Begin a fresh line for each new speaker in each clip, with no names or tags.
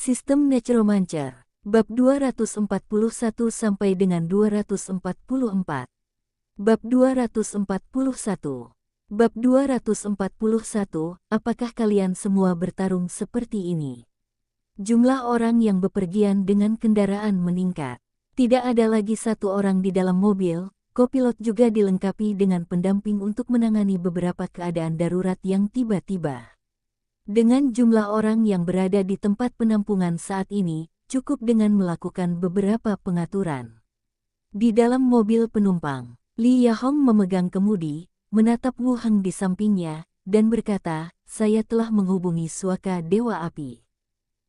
Sistem Necromancer, bab 241 sampai dengan 244. Bab 241. Bab 241, apakah kalian semua bertarung seperti ini? Jumlah orang yang bepergian dengan kendaraan meningkat. Tidak ada lagi satu orang di dalam mobil, kopilot juga dilengkapi dengan pendamping untuk menangani beberapa keadaan darurat yang tiba-tiba. Dengan jumlah orang yang berada di tempat penampungan saat ini, cukup dengan melakukan beberapa pengaturan. Di dalam mobil penumpang, Li Yahong memegang kemudi, menatap Wu Heng di sampingnya, dan berkata, "Saya telah menghubungi Suaka Dewa Api.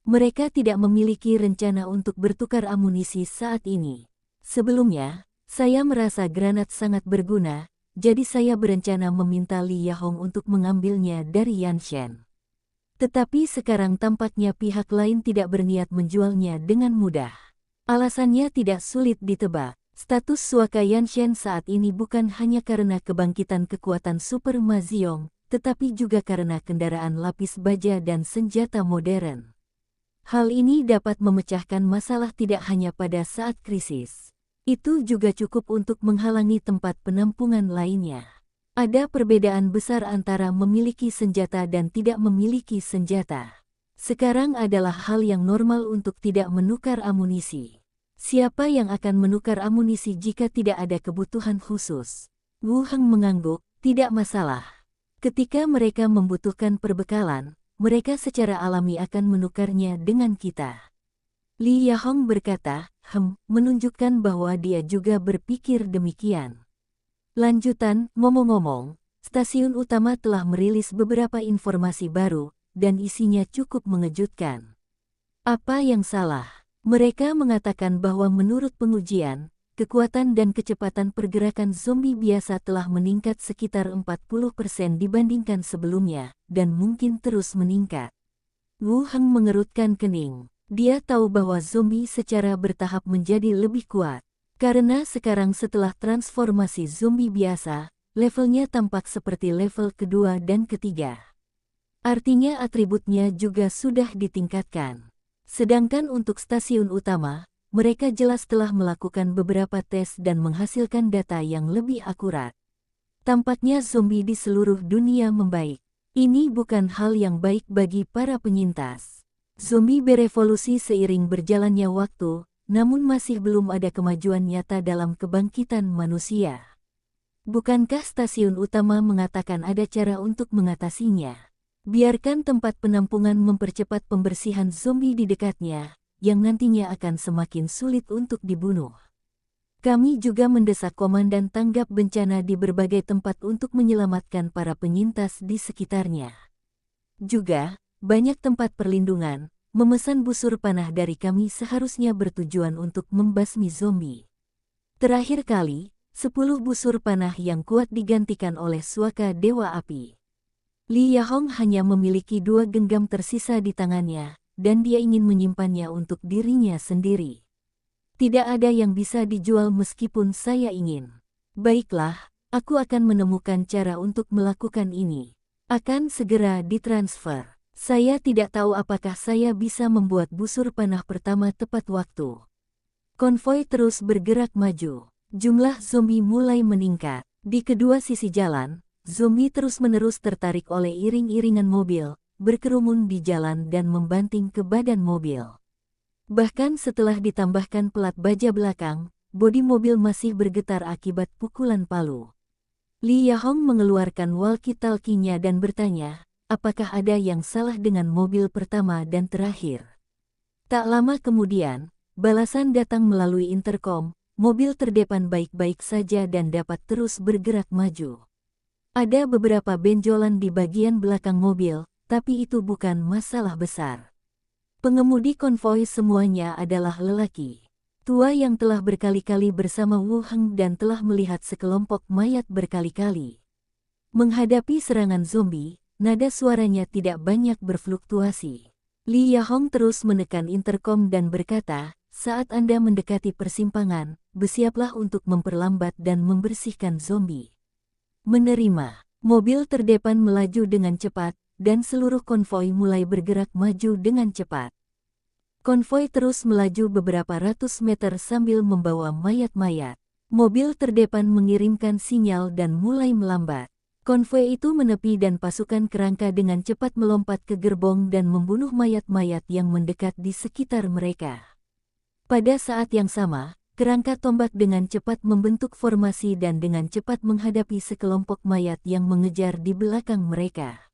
Mereka tidak memiliki rencana untuk bertukar amunisi saat ini. Sebelumnya, saya merasa granat sangat berguna, jadi saya berencana meminta Li Yahong untuk mengambilnya dari Yanshen. Tetapi sekarang tampaknya pihak lain tidak berniat menjualnya dengan mudah. Alasannya tidak sulit ditebak. Status Suaka Yanshen saat ini bukan hanya karena kebangkitan kekuatan Super Maziong, tetapi juga karena kendaraan lapis baja dan senjata modern. Hal ini dapat memecahkan masalah tidak hanya pada saat krisis. Itu juga cukup untuk menghalangi tempat penampungan lainnya. Ada perbedaan besar antara memiliki senjata dan tidak memiliki senjata. Sekarang adalah hal yang normal untuk tidak menukar amunisi. Siapa yang akan menukar amunisi jika tidak ada kebutuhan khusus? Wu Heng mengangguk, tidak masalah. Ketika mereka membutuhkan perbekalan, mereka secara alami akan menukarnya dengan kita. Li Yahong berkata, menunjukkan bahwa dia juga berpikir demikian. Lanjutan, ngomong-ngomong, stasiun utama telah merilis beberapa informasi baru, dan isinya cukup mengejutkan. Apa yang salah? Mereka mengatakan bahwa menurut pengujian, kekuatan dan kecepatan pergerakan zombie biasa telah meningkat sekitar 40% dibandingkan sebelumnya, dan mungkin terus meningkat. Wu Heng mengerutkan kening. Dia tahu bahwa zombie secara bertahap menjadi lebih kuat. Karena sekarang setelah transformasi zombie biasa, levelnya tampak seperti level kedua dan ketiga. Artinya atributnya juga sudah ditingkatkan. Sedangkan untuk stasiun utama, mereka jelas telah melakukan beberapa tes dan menghasilkan data yang lebih akurat. Tampaknya zombie di seluruh dunia membaik. Ini bukan hal yang baik bagi para penyintas. Zombie berevolusi seiring berjalannya waktu, namun masih belum ada kemajuan nyata dalam kebangkitan manusia. Bukankah stasiun utama mengatakan ada cara untuk mengatasinya? Biarkan tempat penampungan mempercepat pembersihan zombie di dekatnya, yang nantinya akan semakin sulit untuk dibunuh. Kami juga mendesak komandan tanggap bencana di berbagai tempat untuk menyelamatkan para penyintas di sekitarnya. Juga, banyak tempat perlindungan, memesan busur panah dari kami seharusnya bertujuan untuk membasmi zombie. Terakhir kali, 10 busur panah yang kuat digantikan oleh Suaka Dewa Api. Li Yahong hanya memiliki 2 genggam tersisa di tangannya, dan dia ingin menyimpannya untuk dirinya sendiri. Tidak ada yang bisa dijual meskipun saya ingin. Baiklah, aku akan menemukan cara untuk melakukan ini. Akan segera ditransfer. Saya tidak tahu apakah saya bisa membuat busur panah pertama tepat waktu. Konvoi terus bergerak maju. Jumlah zombie mulai meningkat. Di kedua sisi jalan, zombie terus-menerus tertarik oleh iring-iringan mobil, berkerumun di jalan dan membanting ke badan mobil. Bahkan setelah ditambahkan pelat baja belakang, bodi mobil masih bergetar akibat pukulan palu. Li Yahong mengeluarkan walkie-talkie-nya dan bertanya, apakah ada yang salah dengan mobil pertama dan terakhir? Tak lama kemudian, balasan datang melalui interkom, mobil terdepan baik-baik saja dan dapat terus bergerak maju. Ada beberapa benjolan di bagian belakang mobil, tapi itu bukan masalah besar. Pengemudi konvoi semuanya adalah lelaki tua yang telah berkali-kali bersama Wu Heng dan telah melihat sekelompok mayat berkali-kali. Menghadapi serangan zombie, nada suaranya tidak banyak berfluktuasi. Li Yahong terus menekan interkom dan berkata, saat Anda mendekati persimpangan, bersiaplah untuk memperlambat dan membersihkan zombie. Menerima. Mobil terdepan melaju dengan cepat, dan seluruh konvoi mulai bergerak maju dengan cepat. Konvoi terus melaju beberapa ratus meter sambil membawa mayat-mayat. Mobil terdepan mengirimkan sinyal dan mulai melambat. Konvoi itu menepi dan pasukan kerangka dengan cepat melompat ke gerbong dan membunuh mayat-mayat yang mendekat di sekitar mereka. Pada saat yang sama, kerangka tombak dengan cepat membentuk formasi dan dengan cepat menghadapi sekelompok mayat yang mengejar di belakang mereka.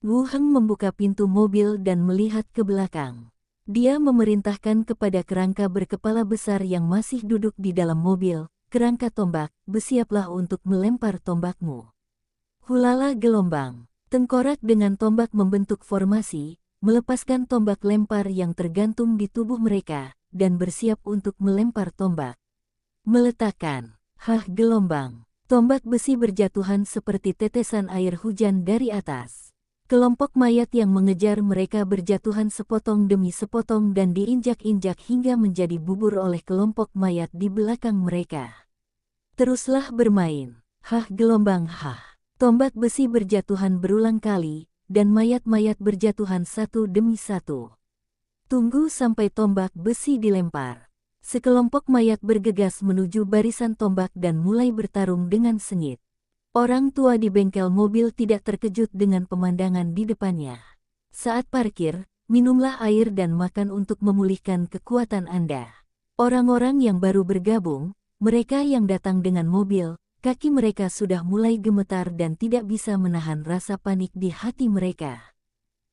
Wu Heng membuka pintu mobil dan melihat ke belakang. Dia memerintahkan kepada kerangka berkepala besar yang masih duduk di dalam mobil, "Kerangka tombak, bersiaplah untuk melempar tombakmu." Hulala gelombang. Tengkorak dengan tombak membentuk formasi, melepaskan tombak lempar yang tergantung di tubuh mereka, dan bersiap untuk melempar tombak. Meletakkan. Gelombang. Tombak besi berjatuhan seperti tetesan air hujan dari atas. Kelompok mayat yang mengejar mereka berjatuhan sepotong demi sepotong dan diinjak-injak hingga menjadi bubur oleh kelompok mayat di belakang mereka. Teruslah bermain. Gelombang. Tombak besi berjatuhan berulang kali, dan mayat-mayat berjatuhan satu demi satu. Tunggu sampai tombak besi dilempar. Sekelompok mayat bergegas menuju barisan tombak dan mulai bertarung dengan sengit. Orang tua di bengkel mobil tidak terkejut dengan pemandangan di depannya. Saat parkir, minumlah air dan makan untuk memulihkan kekuatan Anda. Orang-orang yang baru bergabung, mereka yang datang dengan mobil, kaki mereka sudah mulai gemetar dan tidak bisa menahan rasa panik di hati mereka.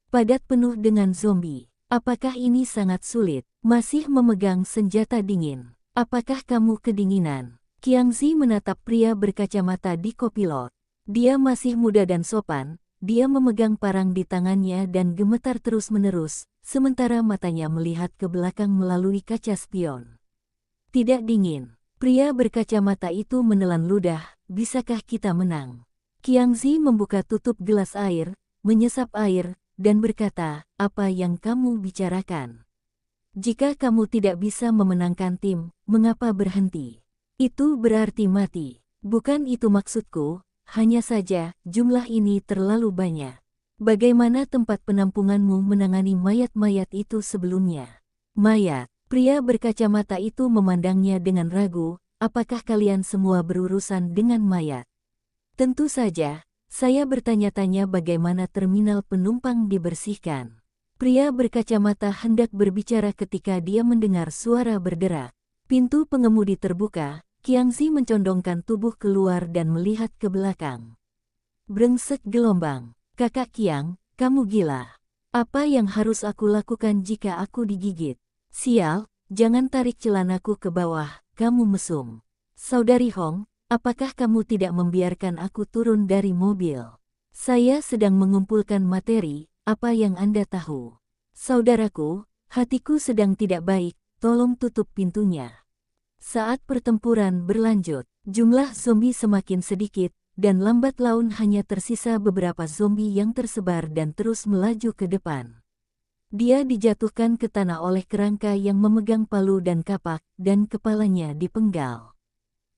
Padat penuh dengan zombie. Apakah ini sangat sulit? Masih memegang senjata dingin. Apakah kamu kedinginan? Qiangzi menatap pria berkacamata di kopilot. Dia masih muda dan sopan, dia memegang parang di tangannya dan gemetar terus-menerus, sementara matanya melihat ke belakang melalui kaca spion. Tidak dingin. Pria berkacamata itu menelan ludah, bisakah kita menang? Qiangzi membuka tutup gelas air, menyesap air, dan berkata, apa yang kamu bicarakan? Jika kamu tidak bisa memenangkan tim, mengapa berhenti? Itu berarti mati. Bukan itu maksudku, hanya saja jumlah ini terlalu banyak. Bagaimana tempat penampunganmu menangani mayat-mayat itu sebelumnya? Mayat, pria berkacamata itu memandangnya dengan ragu, apakah kalian semua berurusan dengan mayat? Tentu saja, saya bertanya-tanya bagaimana terminal penumpang dibersihkan. Pria berkacamata hendak berbicara ketika dia mendengar suara berderak. Pintu pengemudi terbuka. Qiangzi mencondongkan tubuh keluar dan melihat ke belakang. Brengsek gelombang. Kakak Qiang, kamu gila. Apa yang harus aku lakukan jika aku digigit? Sial, jangan tarik celanaku ke bawah, kamu mesum. Saudari Hong, apakah kamu tidak membiarkan aku turun dari mobil? Saya sedang mengumpulkan materi, apa yang Anda tahu? Saudaraku, hatiku sedang tidak baik, tolong tutup pintunya. Saat pertempuran berlanjut, jumlah zombie semakin sedikit, dan lambat laun hanya tersisa beberapa zombie yang tersebar dan terus melaju ke depan. Dia dijatuhkan ke tanah oleh kerangka yang memegang palu dan kapak, dan kepalanya dipenggal.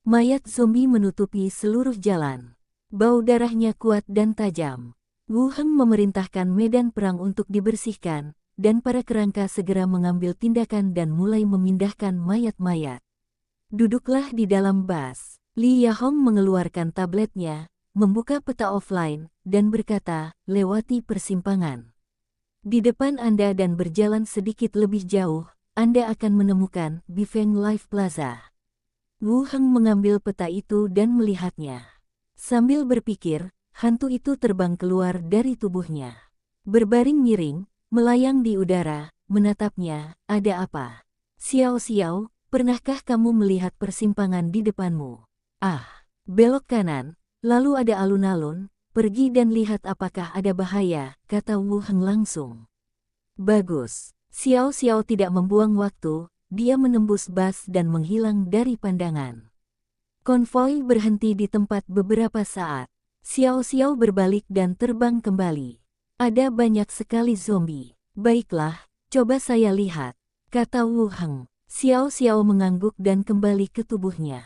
Mayat zombie menutupi seluruh jalan. Bau darahnya kuat dan tajam. Wu Heng memerintahkan medan perang untuk dibersihkan, dan para kerangka segera mengambil tindakan dan mulai memindahkan mayat-mayat. Duduklah di dalam bus. Li Yahong mengeluarkan tabletnya, membuka peta offline, dan berkata, lewati persimpangan. Di depan Anda dan berjalan sedikit lebih jauh, Anda akan menemukan Bifeng Life Plaza. Wu Heng mengambil peta itu dan melihatnya. Sambil berpikir, hantu itu terbang keluar dari tubuhnya. Berbaring miring, melayang di udara, menatapnya, ada apa? Xiao-Xiao, pernahkah kamu melihat persimpangan di depanmu? Belok kanan, lalu ada alun-alun, pergi dan lihat apakah ada bahaya, kata Wu Heng langsung. Bagus. Xiao-Xiao tidak membuang waktu, dia menembus bus dan menghilang dari pandangan. Konvoi berhenti di tempat beberapa saat. Xiao-Xiao berbalik dan terbang kembali. Ada banyak sekali zombie. Baiklah, coba saya lihat, kata Wu Heng. Xiao-Xiao mengangguk dan kembali ke tubuhnya.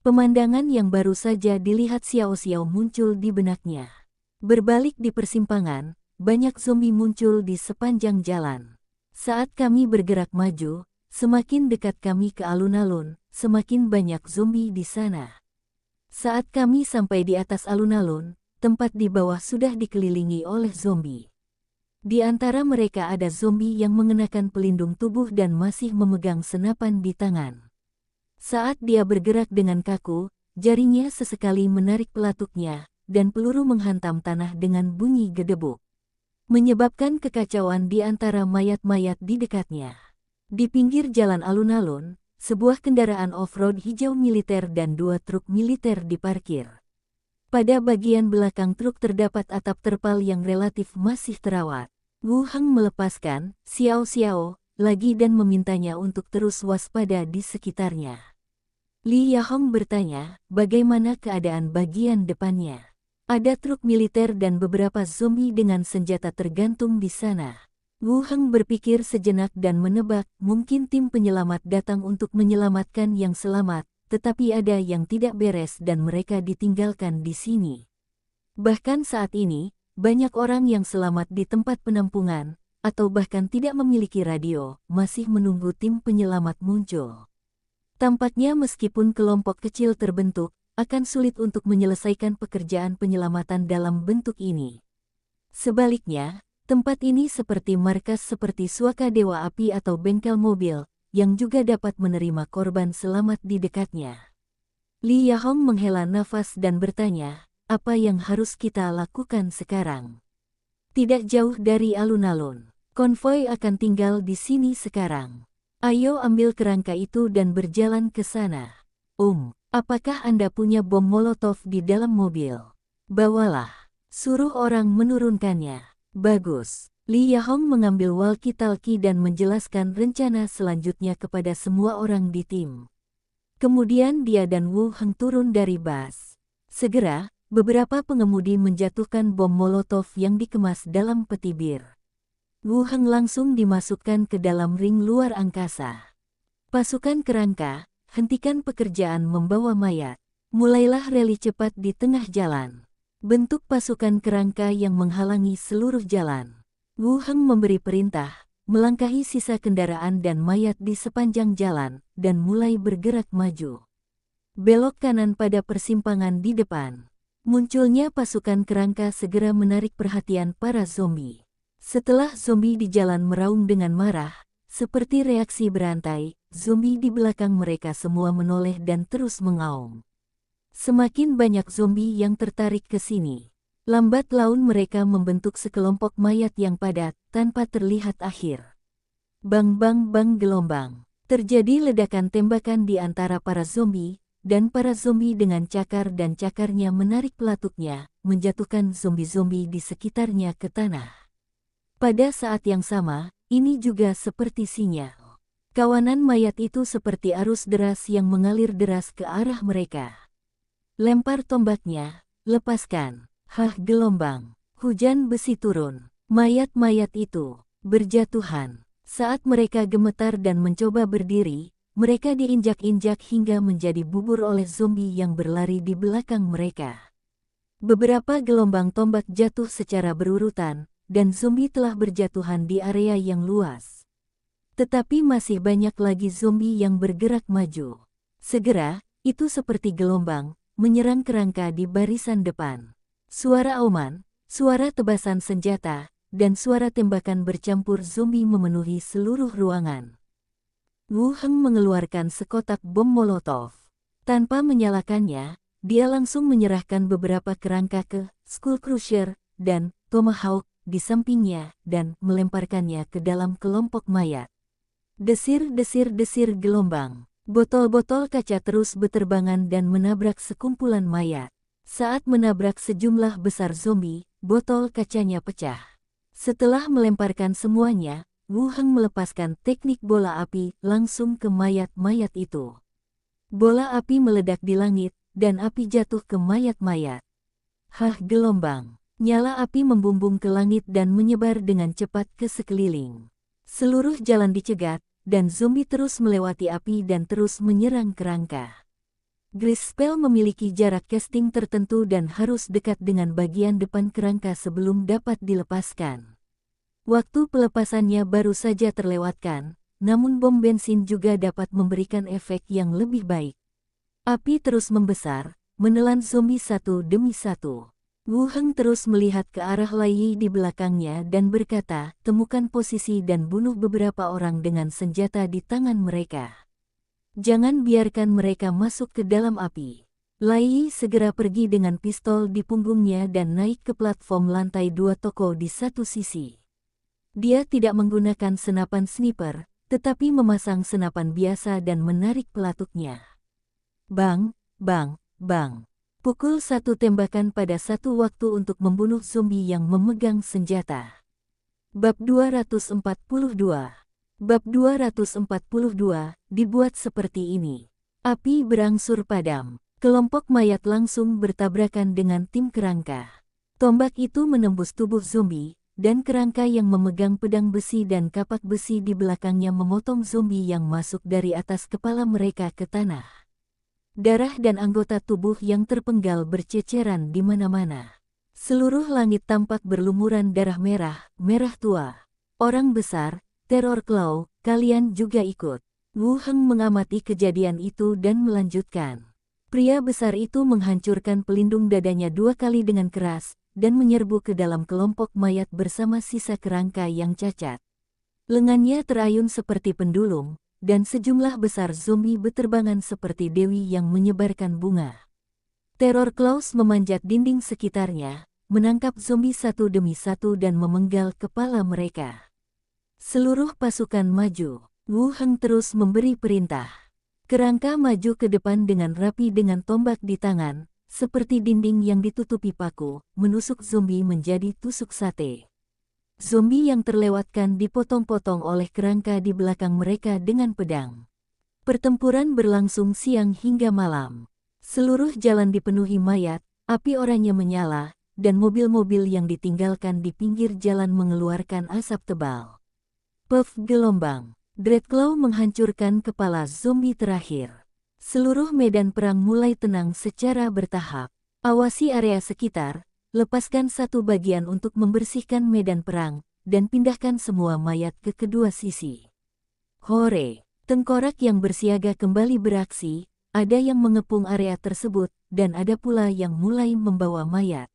Pemandangan yang baru saja dilihat Xiao-Xiao muncul di benaknya. Berbalik di persimpangan, banyak zombie muncul di sepanjang jalan. Saat kami bergerak maju, semakin dekat kami ke alun-alun, semakin banyak zombie di sana. Saat kami sampai di atas alun-alun, tempat di bawah sudah dikelilingi oleh zombie. Di antara mereka ada zombie yang mengenakan pelindung tubuh dan masih memegang senapan di tangan. Saat dia bergerak dengan kaku, jaringnya sesekali menarik pelatuknya, dan peluru menghantam tanah dengan bunyi gedebuk, menyebabkan kekacauan di antara mayat-mayat di dekatnya. Di pinggir jalan alun-alun, sebuah kendaraan off-road hijau militer dan 2 truk militer diparkir. Pada bagian belakang truk terdapat atap terpal yang relatif masih terawat. Wu Heng melepaskan Xiao Xiao lagi dan memintanya untuk terus waspada di sekitarnya. Li Yahong bertanya, bagaimana keadaan bagian depannya? Ada truk militer dan beberapa zombie dengan senjata tergantung di sana. Wu Heng berpikir sejenak dan menebak, mungkin tim penyelamat datang untuk menyelamatkan yang selamat, tetapi ada yang tidak beres dan mereka ditinggalkan di sini. Bahkan saat ini, banyak orang yang selamat di tempat penampungan, atau bahkan tidak memiliki radio, masih menunggu tim penyelamat muncul. Tampaknya meskipun kelompok kecil terbentuk, akan sulit untuk menyelesaikan pekerjaan penyelamatan dalam bentuk ini. Sebaliknya, tempat ini seperti markas seperti Suaka Dewa Api atau bengkel mobil, yang juga dapat menerima korban selamat di dekatnya. Li Yahong menghela nafas dan bertanya, apa yang harus kita lakukan sekarang? Tidak jauh dari alun-alun. Konvoi akan tinggal di sini sekarang. Ayo ambil kerangka itu dan berjalan ke sana. Apakah Anda punya bom molotov di dalam mobil? Bawalah. Suruh orang menurunkannya. Bagus. Li Yahong mengambil walkie-talkie dan menjelaskan rencana selanjutnya kepada semua orang di tim. Kemudian dia dan Wu Heng turun dari bus. Segera, beberapa pengemudi menjatuhkan bom molotov yang dikemas dalam peti bir. Wu Heng langsung dimasukkan ke dalam ring luar angkasa. Pasukan kerangka, hentikan pekerjaan membawa mayat. Mulailah rally cepat di tengah jalan. Bentuk pasukan kerangka yang menghalangi seluruh jalan. Wu Heng memberi perintah, melangkahi sisa kendaraan dan mayat di sepanjang jalan, dan mulai bergerak maju. Belok kanan pada persimpangan di depan. Munculnya pasukan kerangka segera menarik perhatian para zombie. Setelah zombie di jalan meraung dengan marah, seperti reaksi berantai, zombie di belakang mereka semua menoleh dan terus mengaum. Semakin banyak zombie yang tertarik ke sini. Lambat laun mereka membentuk sekelompok mayat yang padat, tanpa terlihat akhir. Bang bang bang gelombang. Terjadi ledakan tembakan di antara para zombie, dan para zombie dengan cakar dan cakarnya menarik pelatuknya, menjatuhkan zombie-zombie di sekitarnya ke tanah. Pada saat yang sama, ini juga seperti sinyal. Kawanan mayat itu seperti arus deras yang mengalir deras ke arah mereka. Lempar tombaknya, lepaskan. Gelombang. Hujan besi turun. Mayat-mayat itu berjatuhan. Saat mereka gemetar dan mencoba berdiri, mereka diinjak-injak hingga menjadi bubur oleh zombie yang berlari di belakang mereka. Beberapa gelombang tombak jatuh secara berurutan, dan zombie telah berjatuhan di area yang luas. Tetapi masih banyak lagi zombie yang bergerak maju. Segera, itu seperti gelombang, menyerang kerangka di barisan depan. Suara auman, suara tebasan senjata, dan suara tembakan bercampur zombie memenuhi seluruh ruangan. Wu Heng mengeluarkan sekotak bom molotov. Tanpa menyalakannya, dia langsung menyerahkan beberapa kerangka ke Skull Crusher dan Tomahawk di sampingnya dan melemparkannya ke dalam kelompok mayat. Desir-desir-desir gelombang. Botol-botol kaca terus beterbangan dan menabrak sekumpulan mayat. Saat menabrak sejumlah besar zombie, botol kacanya pecah. Setelah melemparkan semuanya, Wu Heng melepaskan teknik bola api langsung ke mayat-mayat itu. Bola api meledak di langit, dan api jatuh ke mayat-mayat. Gelombang. Nyala api membumbung ke langit dan menyebar dengan cepat ke sekeliling. Seluruh jalan dicegat, dan zombie terus melewati api dan terus menyerang kerangka. Grease Spell memiliki jarak casting tertentu dan harus dekat dengan bagian depan kerangka sebelum dapat dilepaskan. Waktu pelepasannya baru saja terlewatkan, namun bom bensin juga dapat memberikan efek yang lebih baik. Api terus membesar, menelan zombie satu demi satu. Wu Heng terus melihat ke arah Lai Yi di belakangnya dan berkata, temukan posisi dan bunuh beberapa orang dengan senjata di tangan mereka. Jangan biarkan mereka masuk ke dalam api. Lai Yi segera pergi dengan pistol di punggungnya dan naik ke platform lantai 2 toko di satu sisi. Dia tidak menggunakan senapan sniper, tetapi memasang senapan biasa dan menarik pelatuknya. Bang, bang, bang. Pukul satu tembakan pada satu waktu untuk membunuh zombie yang memegang senjata. Bab 242. Bab 242 dibuat seperti ini. Api berangsur padam. Kelompok mayat langsung bertabrakan dengan tim kerangka. Tombak itu menembus tubuh zombie, dan kerangka yang memegang pedang besi dan kapak besi di belakangnya memotong zombie yang masuk dari atas kepala mereka ke tanah. Darah dan anggota tubuh yang terpenggal berceceran di mana-mana. Seluruh langit tampak berlumuran darah merah, merah tua. Orang besar, Teror Claw, kalian juga ikut. Wu Heng mengamati kejadian itu dan melanjutkan. Pria besar itu menghancurkan pelindung dadanya 2 kali dengan keras, dan menyerbu ke dalam kelompok mayat bersama sisa kerangka yang cacat. Lengannya terayun seperti pendulum, dan sejumlah besar zombie beterbangan seperti dewi yang menyebarkan bunga. Teror Claws memanjat dinding sekitarnya, menangkap zombie satu demi satu dan memenggal kepala mereka. Seluruh pasukan maju. Wu Heng terus memberi perintah. Kerangka maju ke depan dengan rapi dengan tombak di tangan, seperti dinding yang ditutupi paku, menusuk zombie menjadi tusuk sate. Zombie yang terlewatkan dipotong-potong oleh kerangka di belakang mereka dengan pedang. Pertempuran berlangsung siang hingga malam. Seluruh jalan dipenuhi mayat, api oranye menyala, dan mobil-mobil yang ditinggalkan di pinggir jalan mengeluarkan asap tebal. Puff gelombang. Dreadclaw menghancurkan kepala zombie terakhir. Seluruh medan perang mulai tenang secara bertahap. Awasi area sekitar. Lepaskan satu bagian untuk membersihkan medan perang, dan pindahkan semua mayat ke kedua sisi. Hore! Tengkorak yang bersiaga kembali beraksi, ada yang mengepung area tersebut, dan ada pula yang mulai membawa mayat.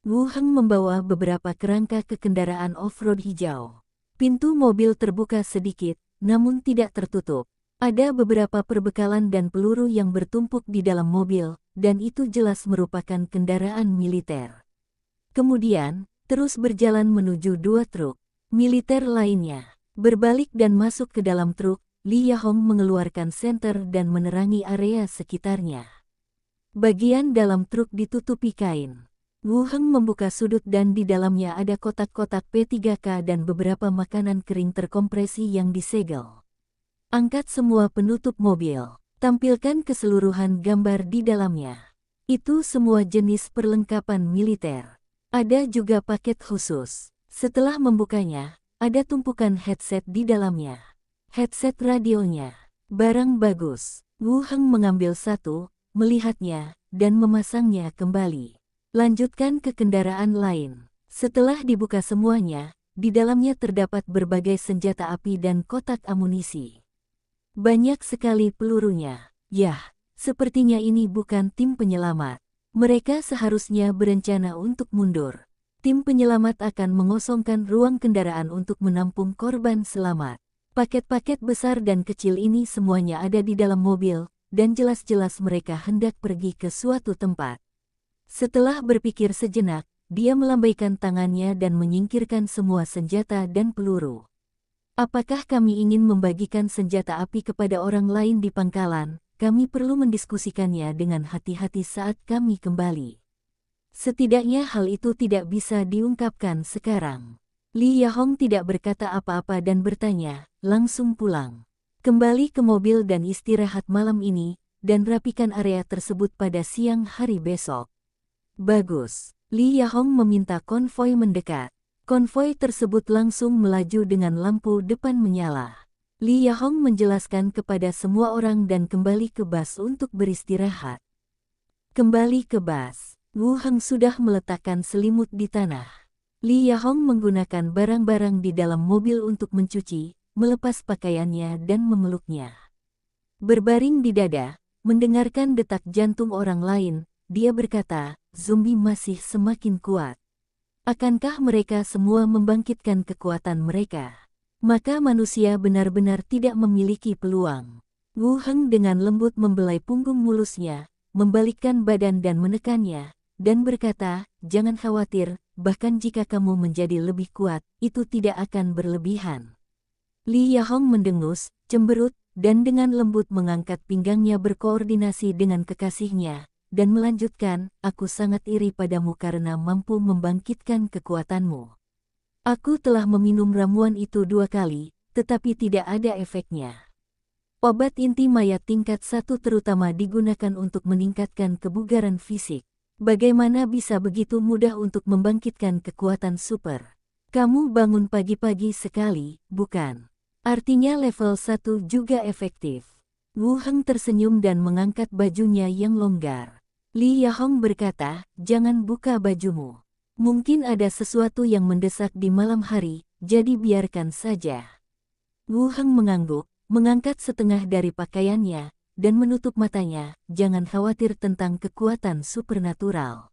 Wu Heng membawa beberapa kerangka ke kendaraan off-road hijau. Pintu mobil terbuka sedikit, namun tidak tertutup. Ada beberapa perbekalan dan peluru yang bertumpuk di dalam mobil, dan itu jelas merupakan kendaraan militer. Kemudian, terus berjalan menuju 2 truk militer lainnya. Berbalik dan masuk ke dalam truk, Li Yahong mengeluarkan senter dan menerangi area sekitarnya. Bagian dalam truk ditutupi kain. Wu Heng membuka sudut dan di dalamnya ada kotak-kotak P3K dan beberapa makanan kering terkompresi yang disegel. Angkat semua penutup mobil. Tampilkan keseluruhan gambar di dalamnya. Itu semua jenis perlengkapan militer. Ada juga paket khusus. Setelah membukanya, ada tumpukan headset di dalamnya. Headset radionya. Barang bagus. Wu Heng mengambil satu, melihatnya, dan memasangnya kembali. Lanjutkan ke kendaraan lain. Setelah dibuka semuanya, di dalamnya terdapat berbagai senjata api dan kotak amunisi. Banyak sekali pelurunya. Yah, sepertinya ini bukan tim penyelamat. Mereka seharusnya berencana untuk mundur. Tim penyelamat akan mengosongkan ruang kendaraan untuk menampung korban selamat. Paket-paket besar dan kecil ini semuanya ada di dalam mobil, dan jelas-jelas mereka hendak pergi ke suatu tempat. Setelah berpikir sejenak, dia melambaikan tangannya dan menyingkirkan semua senjata dan peluru. Apakah kami ingin membagikan senjata api kepada orang lain di pangkalan? Kami perlu mendiskusikannya dengan hati-hati saat kami kembali. Setidaknya hal itu tidak bisa diungkapkan sekarang. Li Yahong tidak berkata apa-apa dan bertanya, langsung pulang. Kembali ke mobil dan istirahat malam ini, dan rapikan area tersebut pada siang hari besok. Bagus. Li Yahong meminta konvoi mendekat. Konvoi tersebut langsung melaju dengan lampu depan menyala. Li Yahong menjelaskan kepada semua orang dan kembali ke bas untuk beristirahat. Kembali ke bas, Wu Heng sudah meletakkan selimut di tanah. Li Yahong menggunakan barang-barang di dalam mobil untuk mencuci, melepas pakaiannya dan memeluknya. Berbaring di dada, mendengarkan detak jantung orang lain, dia berkata, zombie masih semakin kuat. Akankah mereka semua membangkitkan kekuatan mereka? Maka manusia benar-benar tidak memiliki peluang. Wu Heng dengan lembut membelai punggung mulusnya, membalikkan badan dan menekannya, dan berkata, jangan khawatir, bahkan jika kamu menjadi lebih kuat, itu tidak akan berlebihan. Li Yahong mendengus, cemberut, dan dengan lembut mengangkat pinggangnya berkoordinasi dengan kekasihnya, dan melanjutkan, aku sangat iri padamu karena mampu membangkitkan kekuatanmu. Aku telah meminum ramuan itu 2 kali, tetapi tidak ada efeknya. Obat inti mayat tingkat 1 terutama digunakan untuk meningkatkan kebugaran fisik. Bagaimana bisa begitu mudah untuk membangkitkan kekuatan super? Kamu bangun pagi-pagi sekali, bukan? Artinya level 1 juga efektif. Wu Heng tersenyum dan mengangkat bajunya yang longgar. Li Yahong berkata, jangan buka bajumu. Mungkin ada sesuatu yang mendesak di malam hari, jadi biarkan saja. Wu Heng mengangguk, mengangkat setengah dari pakaiannya, dan menutup matanya, jangan khawatir tentang kekuatan supernatural.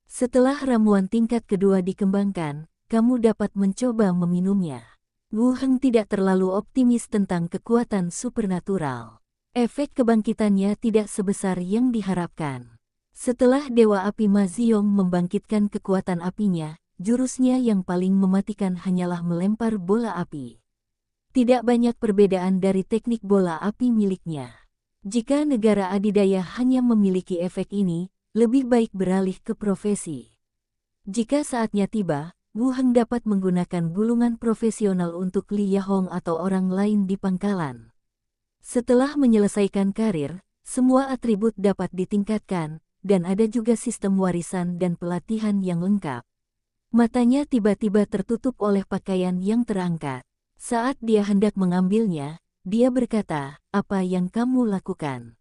Setelah ramuan tingkat kedua dikembangkan, kamu dapat mencoba meminumnya. Wu Heng tidak terlalu optimis tentang kekuatan supernatural. Efek kebangkitannya tidak sebesar yang diharapkan. Setelah Dewa Api Ma Ziyong membangkitkan kekuatan apinya, jurusnya yang paling mematikan hanyalah melempar bola api. Tidak banyak perbedaan dari teknik bola api miliknya. Jika negara adidaya hanya memiliki efek ini, lebih baik beralih ke profesi. Jika saatnya tiba, Wu Heng dapat menggunakan gulungan profesional untuk Li Yahong atau orang lain di pangkalan. Setelah menyelesaikan karir, semua atribut dapat ditingkatkan, dan ada juga sistem warisan dan pelatihan yang lengkap. Matanya tiba-tiba tertutup oleh pakaian yang terangkat. Saat dia hendak mengambilnya, dia berkata, apa yang kamu lakukan?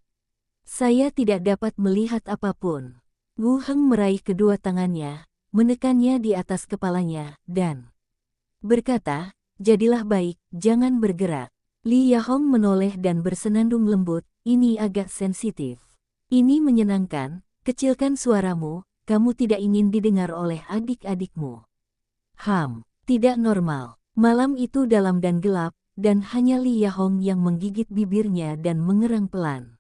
Saya tidak dapat melihat apapun. Wu Heng meraih kedua tangannya, menekannya di atas kepalanya, dan berkata, jadilah baik, jangan bergerak. Li Yahong menoleh dan bersenandung lembut, ini agak sensitif. Ini menyenangkan, kecilkan suaramu, kamu tidak ingin didengar oleh adik-adikmu. Tidak normal. Malam itu dalam dan gelap, dan hanya Li Yahong yang menggigit bibirnya dan mengerang pelan.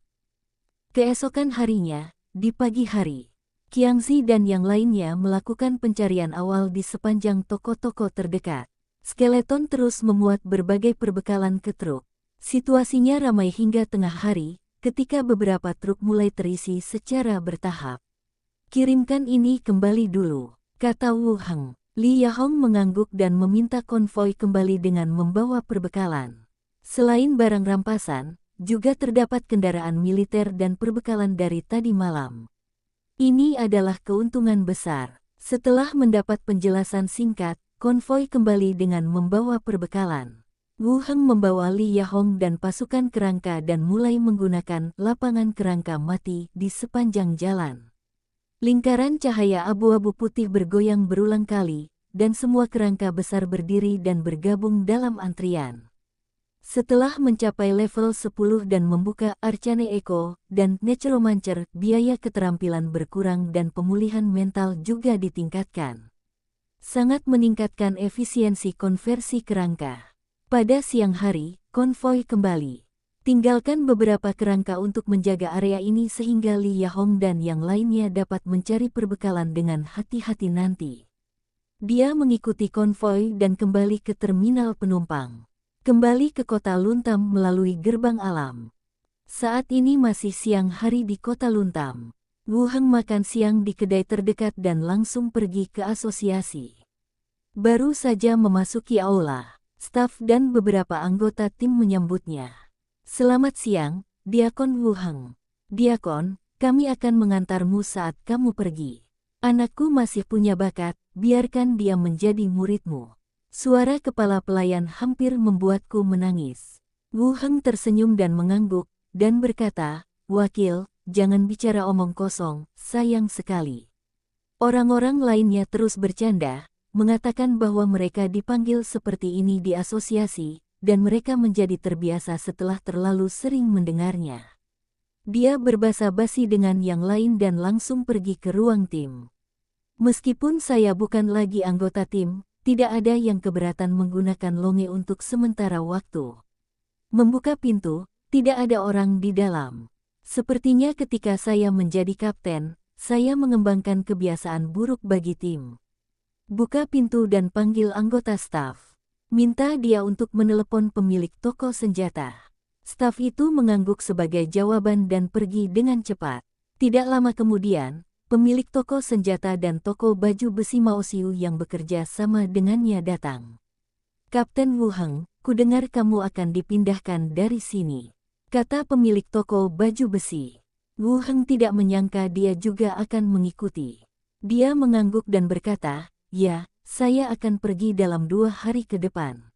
Keesokan harinya, di pagi hari, Qiangzi dan yang lainnya melakukan pencarian awal di sepanjang toko-toko terdekat. Skeleton terus memuat berbagai perbekalan ke truk. Situasinya ramai hingga tengah hari, ketika beberapa truk mulai terisi secara bertahap. Kirimkan ini kembali dulu, kata Wu Heng. Li Yahong mengangguk dan meminta konvoi kembali dengan membawa perbekalan. Selain barang rampasan, juga terdapat kendaraan militer dan perbekalan dari tadi malam. Ini adalah keuntungan besar. Setelah mendapat penjelasan singkat, konvoi kembali dengan membawa perbekalan. Wu Heng membawa Li Yahong dan pasukan kerangka dan mulai menggunakan lapangan kerangka mati di sepanjang jalan. Lingkaran cahaya abu-abu putih bergoyang berulang kali, dan semua kerangka besar berdiri dan bergabung dalam antrian. Setelah mencapai level 10 dan membuka Arcane Echo dan Necromancer, biaya keterampilan berkurang dan pemulihan mental juga ditingkatkan. Sangat meningkatkan efisiensi konversi kerangka. Pada siang hari, konvoi kembali. Tinggalkan beberapa kerangka untuk menjaga area ini sehingga Li Yahong dan yang lainnya dapat mencari perbekalan dengan hati-hati nanti. Dia mengikuti konvoi dan kembali ke terminal penumpang. Kembali ke kota Luntam melalui gerbang alam. Saat ini masih siang hari di kota Luntam. Wu Heng makan siang di kedai terdekat dan langsung pergi ke asosiasi. Baru saja memasuki aula, staf dan beberapa anggota tim menyambutnya. Selamat siang, Diakon Wu Heng. Diakon, kami akan mengantarmu saat kamu pergi. Anakku masih punya bakat, biarkan dia menjadi muridmu. Suara kepala pelayan hampir membuatku menangis. Wu Heng tersenyum dan mengangguk, dan berkata, Wakil, jangan bicara omong kosong, sayang sekali. Orang-orang lainnya terus bercanda, mengatakan bahwa mereka dipanggil seperti ini di asosiasi, dan mereka menjadi terbiasa setelah terlalu sering mendengarnya. Dia berbasa-basi dengan yang lain dan langsung pergi ke ruang tim. Meskipun saya bukan lagi anggota tim, tidak ada yang keberatan menggunakan longe untuk sementara waktu. Membuka pintu, tidak ada orang di dalam. Sepertinya ketika saya menjadi kapten, saya mengembangkan kebiasaan buruk bagi tim. Buka pintu dan panggil anggota staf. Minta dia untuk menelepon pemilik toko senjata. Staf itu mengangguk sebagai jawaban dan pergi dengan cepat. Tidak lama kemudian, pemilik toko senjata dan toko baju besi Mao Xiu yang bekerja sama dengannya datang. Kapten Wu Heng, kudengar kamu akan dipindahkan dari sini, kata pemilik toko baju besi. Wu Heng tidak menyangka dia juga akan mengikuti. Dia mengangguk dan berkata, ya, saya akan pergi dalam 2 hari ke depan.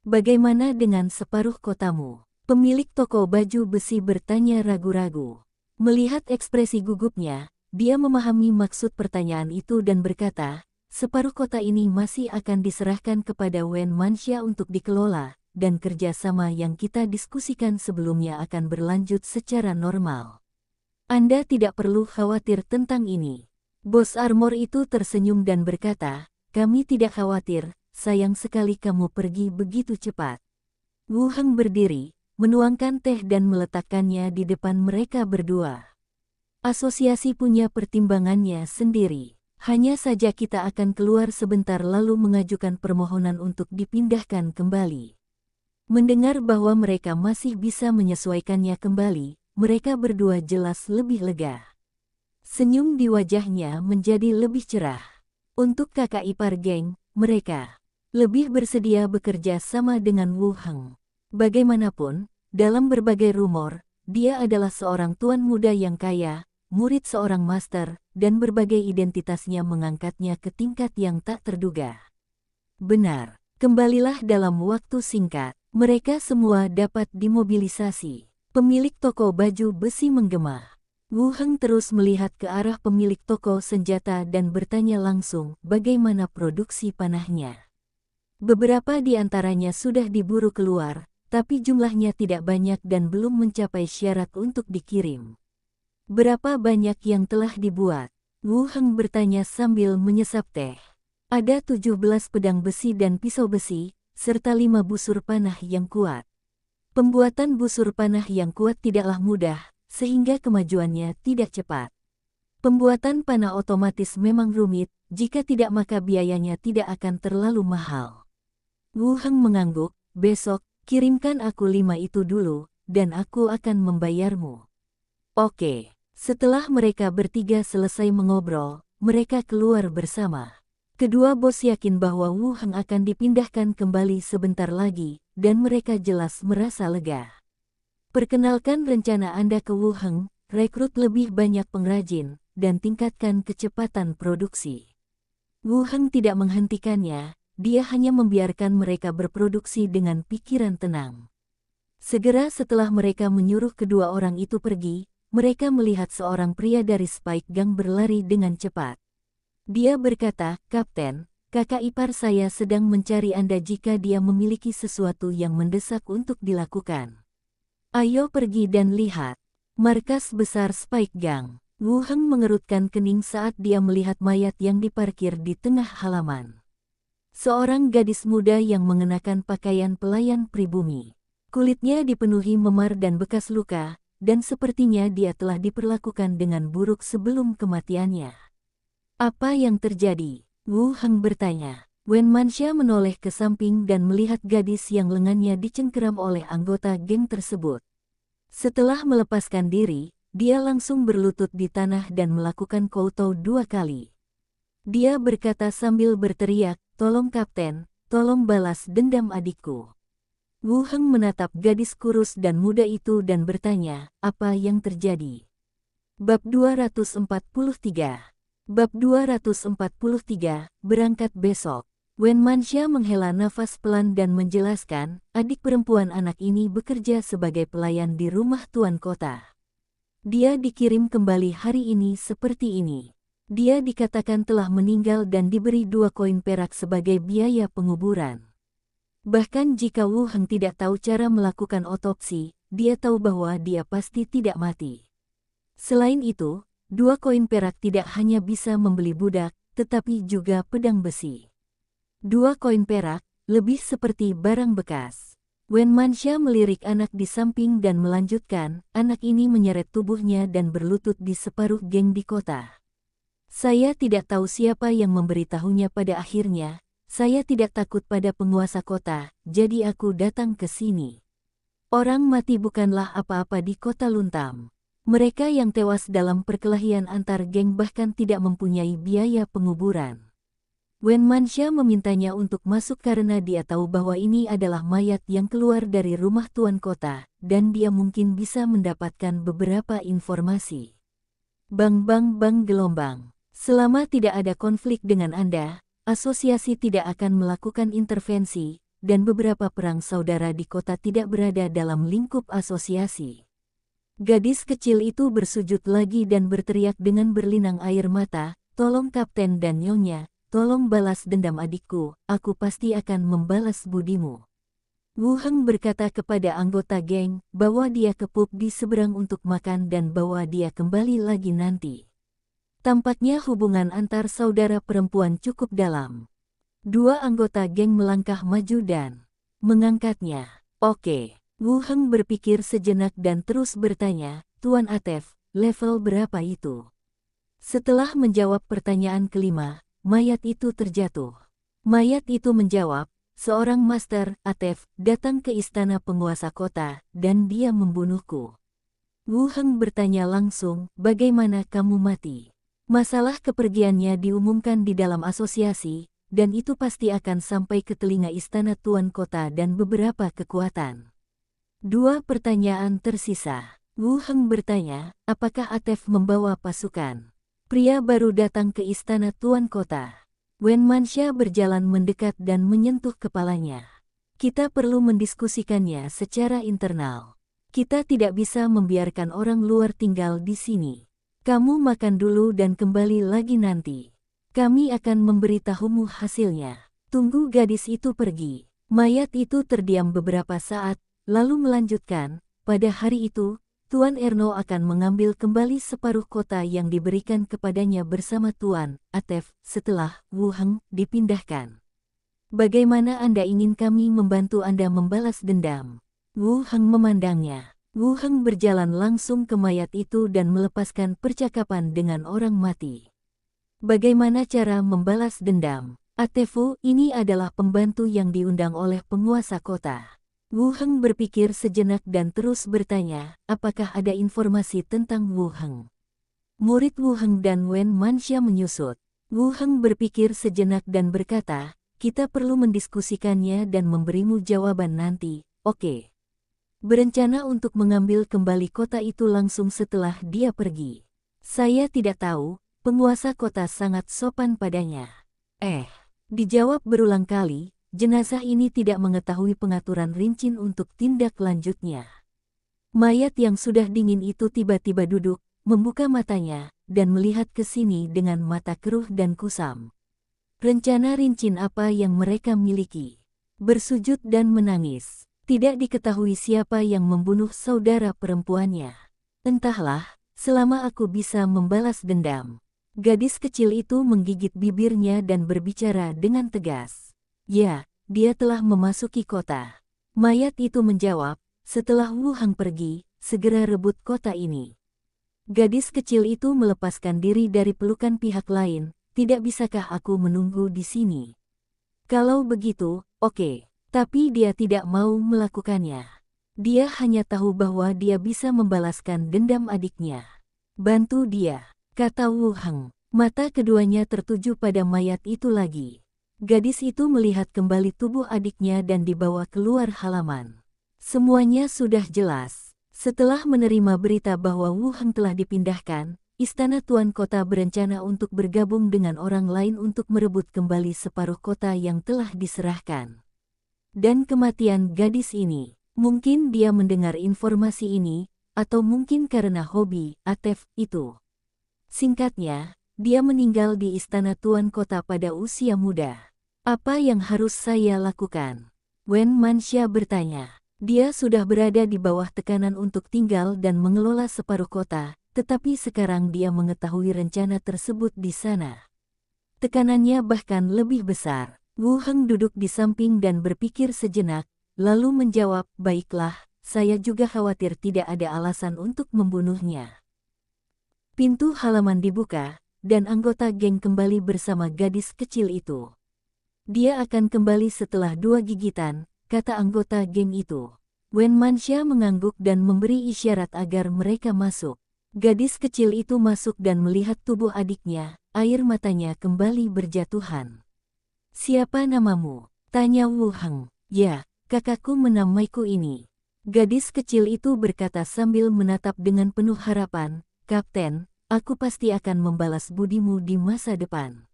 Bagaimana dengan separuh kotamu? Pemilik toko baju besi bertanya ragu-ragu. Melihat ekspresi gugupnya, dia memahami maksud pertanyaan itu dan berkata, separuh kota ini masih akan diserahkan kepada Wen Manxia untuk dikelola, dan kerjasama yang kita diskusikan sebelumnya akan berlanjut secara normal. Anda tidak perlu khawatir tentang ini. Bos armor itu tersenyum dan berkata, kami tidak khawatir, sayang sekali kamu pergi begitu cepat. Wu Heng berdiri, menuangkan teh dan meletakkannya di depan mereka berdua. Asosiasi punya pertimbangannya sendiri. Hanya saja kita akan keluar sebentar lalu mengajukan permohonan untuk dipindahkan kembali. Mendengar bahwa mereka masih bisa menyesuaikannya kembali, mereka berdua jelas lebih lega. Senyum di wajahnya menjadi lebih cerah. Untuk kakak ipar geng, mereka lebih bersedia bekerja sama dengan Wu Heng. Bagaimanapun, dalam berbagai rumor, dia adalah seorang tuan muda yang kaya, murid seorang master, dan berbagai identitasnya mengangkatnya ke tingkat yang tak terduga. Benar, kembalilah dalam waktu singkat. Mereka semua dapat dimobilisasi. Pemilik toko baju besi menggema. Wu Heng terus melihat ke arah pemilik toko senjata dan bertanya langsung bagaimana produksi panahnya. Beberapa di antaranya sudah diburu keluar, tapi jumlahnya tidak banyak dan belum mencapai syarat untuk dikirim. Berapa banyak yang telah dibuat? Wu Heng bertanya sambil menyesap teh. Ada 17 pedang besi dan pisau besi, serta 5 busur panah yang kuat. Pembuatan busur panah yang kuat tidaklah mudah, sehingga kemajuannya tidak cepat. Pembuatan panah otomatis memang rumit, jika tidak maka biayanya tidak akan terlalu mahal. Wu Heng mengangguk, besok, kirimkan aku 5 itu dulu, dan aku akan membayarmu. Oke. Setelah mereka bertiga selesai mengobrol, mereka keluar bersama. Kedua bos yakin bahwa Wu Heng akan dipindahkan kembali sebentar lagi, dan mereka jelas merasa lega. Perkenalkan rencana Anda ke Wu Heng, rekrut lebih banyak pengrajin, dan tingkatkan kecepatan produksi. Wu Heng tidak menghentikannya, dia hanya membiarkan mereka berproduksi dengan pikiran tenang. Segera setelah mereka menyuruh kedua orang itu pergi, mereka melihat seorang pria dari Spike Gang berlari dengan cepat. Dia berkata, Kapten, kakak ipar saya sedang mencari Anda jika dia memiliki sesuatu yang mendesak untuk dilakukan. Ayo pergi dan lihat. Markas besar Spike Gang. Wu Heng mengerutkan kening saat dia melihat mayat yang diparkir di tengah halaman. Seorang gadis muda yang mengenakan pakaian pelayan pribumi. Kulitnya dipenuhi memar dan bekas luka, dan sepertinya dia telah diperlakukan dengan buruk sebelum kematiannya. Apa yang terjadi? Wu Heng bertanya. Wen Manxia menoleh ke samping dan melihat gadis yang lengannya dicengkeram oleh anggota geng tersebut. Setelah melepaskan diri, dia langsung berlutut di tanah dan melakukan koutou 2 kali. Dia berkata sambil berteriak, tolong kapten, tolong balas dendam adikku. Wu Heng menatap gadis kurus dan muda itu dan bertanya, apa yang terjadi? Bab 243. Bab 243, berangkat besok. Wen Manxia menghela nafas pelan dan menjelaskan, adik perempuan anak ini bekerja sebagai pelayan di rumah tuan kota. Dia dikirim kembali hari ini seperti ini. Dia dikatakan telah meninggal dan diberi 2 koin perak sebagai biaya penguburan. Bahkan jika Wu Heng tidak tahu cara melakukan otopsi, dia tahu bahwa dia pasti tidak mati. Selain itu, 2 koin perak tidak hanya bisa membeli budak, tetapi juga pedang besi. 2 koin perak, lebih seperti barang bekas. Wen Manxia melirik anak di samping dan melanjutkan, anak ini menyeret tubuhnya dan berlutut di separuh geng di kota. Saya tidak tahu siapa yang memberitahunya pada akhirnya, saya tidak takut pada penguasa kota, jadi aku datang ke sini. Orang mati bukanlah apa-apa di kota Luntam. Mereka yang tewas dalam perkelahian antar geng bahkan tidak mempunyai biaya penguburan. Wen Manxia memintanya untuk masuk karena dia tahu bahwa ini adalah mayat yang keluar dari rumah tuan kota, dan dia mungkin bisa mendapatkan beberapa informasi. Bang bang bang gelombang. Selama tidak ada konflik dengan Anda, asosiasi tidak akan melakukan intervensi, dan beberapa perang saudara di kota tidak berada dalam lingkup asosiasi. Gadis kecil itu bersujud lagi dan berteriak dengan berlinang air mata, "Tolong Kapten dan Nyonya, tolong balas dendam adikku, aku pasti akan membalas budimu." Wu Heng berkata kepada anggota geng bahwa dia ke pub di seberang untuk makan dan bahwa dia kembali lagi nanti. Tampaknya hubungan antar saudara perempuan cukup dalam. 2 anggota geng melangkah maju dan mengangkatnya. Oke, Wu Heng berpikir sejenak dan terus bertanya, "Tuan Atef, level berapa itu?" Setelah menjawab pertanyaan kelima, mayat itu terjatuh. Mayat itu menjawab, "Seorang Master, Atef, datang ke istana penguasa kota, dan dia membunuhku." Wu Heng bertanya langsung, "Bagaimana kamu mati?" Masalah kepergiannya diumumkan di dalam asosiasi, dan itu pasti akan sampai ke telinga istana tuan kota dan beberapa kekuatan. 2 pertanyaan tersisa. Wu Heng bertanya, apakah Atef membawa pasukan? Pria baru datang ke istana tuan kota. Wen Manxia berjalan mendekat dan menyentuh kepalanya. Kita perlu mendiskusikannya secara internal. Kita tidak bisa membiarkan orang luar tinggal di sini. Kamu makan dulu dan kembali lagi nanti. Kami akan memberitahumu hasilnya. Tunggu gadis itu pergi. Mayat itu terdiam beberapa saat, lalu melanjutkan, pada hari itu, Tuan Erno akan mengambil kembali separuh kota yang diberikan kepadanya bersama Tuan Atef setelah Wu Heng dipindahkan. Bagaimana Anda ingin kami membantu Anda membalas dendam? Wu Heng memandangnya. Wu Heng berjalan langsung ke mayat itu dan melepaskan percakapan dengan orang mati. Bagaimana cara membalas dendam? Atefu, ini adalah pembantu yang diundang oleh penguasa kota. Wu Heng berpikir sejenak dan terus bertanya, apakah ada informasi tentang Wu Heng? Murid Wu Heng dan Wen Manxia menyusut. Wu Heng berpikir sejenak dan berkata, kita perlu mendiskusikannya dan memberimu jawaban nanti, oke. Berencana untuk mengambil kembali kota itu langsung setelah dia pergi. Saya tidak tahu, penguasa kota sangat sopan padanya. Dijawab berulang kali, jenazah ini tidak mengetahui pengaturan rinci untuk tindak lanjutnya. Mayat yang sudah dingin itu tiba-tiba duduk, membuka matanya, dan melihat ke sini dengan mata keruh dan kusam. Rencana rinci apa yang mereka miliki? Bersujud dan menangis. Tidak diketahui siapa yang membunuh saudara perempuannya. Entahlah, selama aku bisa membalas dendam. Gadis kecil itu menggigit bibirnya dan berbicara dengan tegas. Ya, dia telah memasuki kota. Mayat itu menjawab, setelah Wu Heng pergi, segera rebut kota ini. Gadis kecil itu melepaskan diri dari pelukan pihak lain, tidak bisakah aku menunggu di sini? Kalau begitu, oke. Tapi dia tidak mau melakukannya. Dia hanya tahu bahwa dia bisa membalaskan dendam adiknya. Bantu dia, kata Wu Heng. Mata keduanya tertuju pada mayat itu lagi. Gadis itu melihat kembali tubuh adiknya dan dibawa keluar halaman. Semuanya sudah jelas. Setelah menerima berita bahwa Wu Heng telah dipindahkan, istana tuan kota berencana untuk bergabung dengan orang lain untuk merebut kembali separuh kota yang telah diserahkan. Dan kematian gadis ini, mungkin dia mendengar informasi ini, atau mungkin karena hobi Atef itu. Singkatnya, Dia meninggal di istana Tuan Kota pada usia muda. Apa yang harus saya lakukan? Wen Manxia bertanya. Dia sudah berada di bawah tekanan untuk tinggal dan mengelola separuh kota, tetapi sekarang dia mengetahui rencana tersebut di sana. Tekanannya bahkan lebih besar. Wu Heng duduk di samping dan berpikir sejenak, lalu menjawab, baiklah, saya juga khawatir tidak ada alasan untuk membunuhnya. Pintu halaman dibuka, dan anggota geng kembali bersama gadis kecil itu. Dia akan kembali setelah 2 gigitan, kata anggota geng itu. Wen Manxia mengangguk dan memberi isyarat agar mereka masuk. Gadis kecil itu masuk dan melihat tubuh adiknya, air matanya kembali berjatuhan. Siapa namamu? Tanya Wu Heng. Ya, kakakku menamaiku ini. Gadis kecil itu berkata sambil menatap dengan penuh harapan, Kapten, aku pasti akan membalas budimu di masa depan.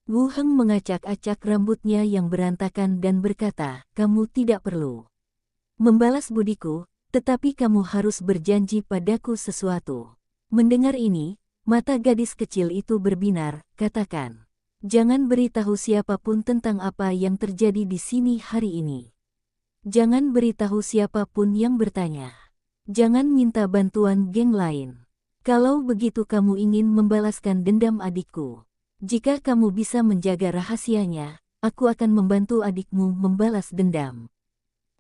Wu Heng mengacak-acak rambutnya yang berantakan dan berkata, kamu tidak perlu membalas budiku, tetapi kamu harus berjanji padaku sesuatu. Mendengar ini, mata gadis kecil itu berbinar, katakan. Jangan beritahu siapapun tentang apa yang terjadi di sini hari ini. Jangan beritahu siapapun yang bertanya. Jangan minta bantuan geng lain. Kalau begitu kamu ingin membalaskan dendam adikku. Jika kamu bisa menjaga rahasianya, aku akan membantu adikmu membalas dendam.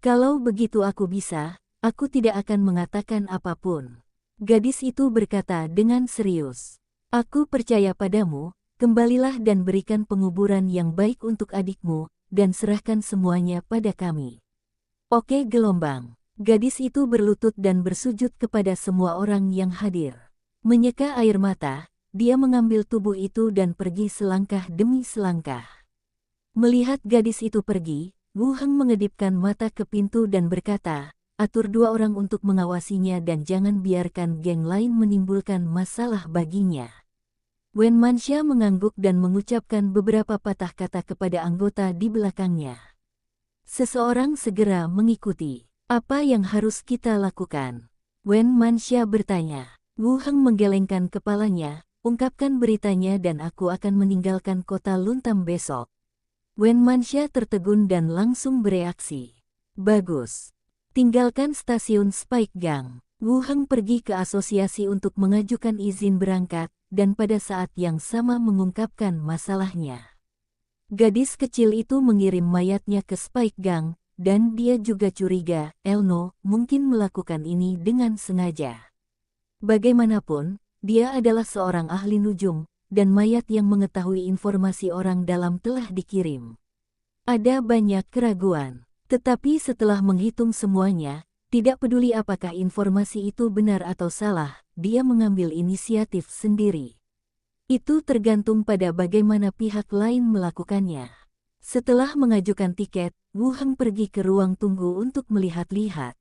Kalau begitu aku bisa, aku tidak akan mengatakan apapun. Gadis itu berkata dengan serius. Aku percaya padamu, kembalilah dan berikan penguburan yang baik untuk adikmu, dan serahkan semuanya pada kami. Oke gelombang. Gadis itu berlutut dan bersujud kepada semua orang yang hadir. Menyeka air mata, dia mengambil tubuh itu dan pergi selangkah demi selangkah. Melihat gadis itu pergi, Wu Heng mengedipkan mata ke pintu dan berkata, atur 2 orang untuk mengawasinya dan jangan biarkan geng lain menimbulkan masalah baginya. Wen Manxia mengangguk dan mengucapkan beberapa patah kata kepada anggota di belakangnya. Seseorang segera mengikuti. Apa yang harus kita lakukan? Wen Manxia bertanya. Wu Heng menggelengkan kepalanya, ungkapkan beritanya dan aku akan meninggalkan kota Luntam besok. Wen Manxia tertegun dan langsung bereaksi. Bagus. Tinggalkan stasiun Spike Gang. Wu Heng pergi ke asosiasi untuk mengajukan izin berangkat, dan pada saat yang sama mengungkapkan masalahnya. Gadis kecil itu mengirim mayatnya ke Spike Gang, dan dia juga curiga, Elno mungkin melakukan ini dengan sengaja. Bagaimanapun, dia adalah seorang ahli nujum, dan mayat yang mengetahui informasi orang dalam telah dikirim. Ada banyak keraguan, tetapi setelah menghitung semuanya, tidak peduli apakah informasi itu benar atau salah, dia mengambil inisiatif sendiri. Itu tergantung pada bagaimana pihak lain melakukannya. Setelah mengajukan tiket, Wu Heng pergi ke ruang tunggu untuk melihat-lihat.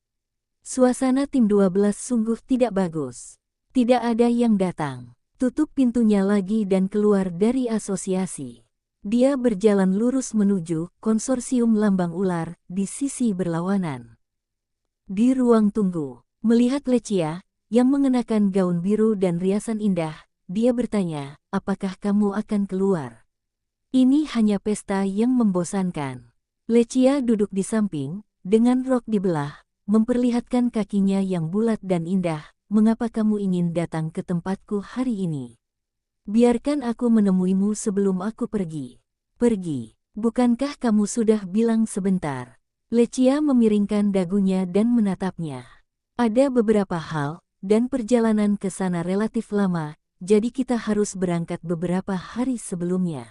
Suasana tim 12 sungguh tidak bagus. Tidak ada yang datang. Tutup pintunya lagi dan keluar dari asosiasi. Dia berjalan lurus menuju konsorsium lambang ular di sisi berlawanan. Di ruang tunggu, melihat Lechia yang mengenakan gaun biru dan riasan indah, dia bertanya, apakah kamu akan keluar? Ini hanya pesta yang membosankan. Lechia duduk di samping, dengan rok dibelah, memperlihatkan kakinya yang bulat dan indah. Mengapa kamu ingin datang ke tempatku hari ini? Biarkan aku menemuimu sebelum aku pergi. Pergi. Bukankah kamu sudah bilang sebentar? Lechia memiringkan dagunya dan menatapnya. Ada beberapa hal, dan perjalanan ke sana relatif lama, jadi kita harus berangkat beberapa hari sebelumnya.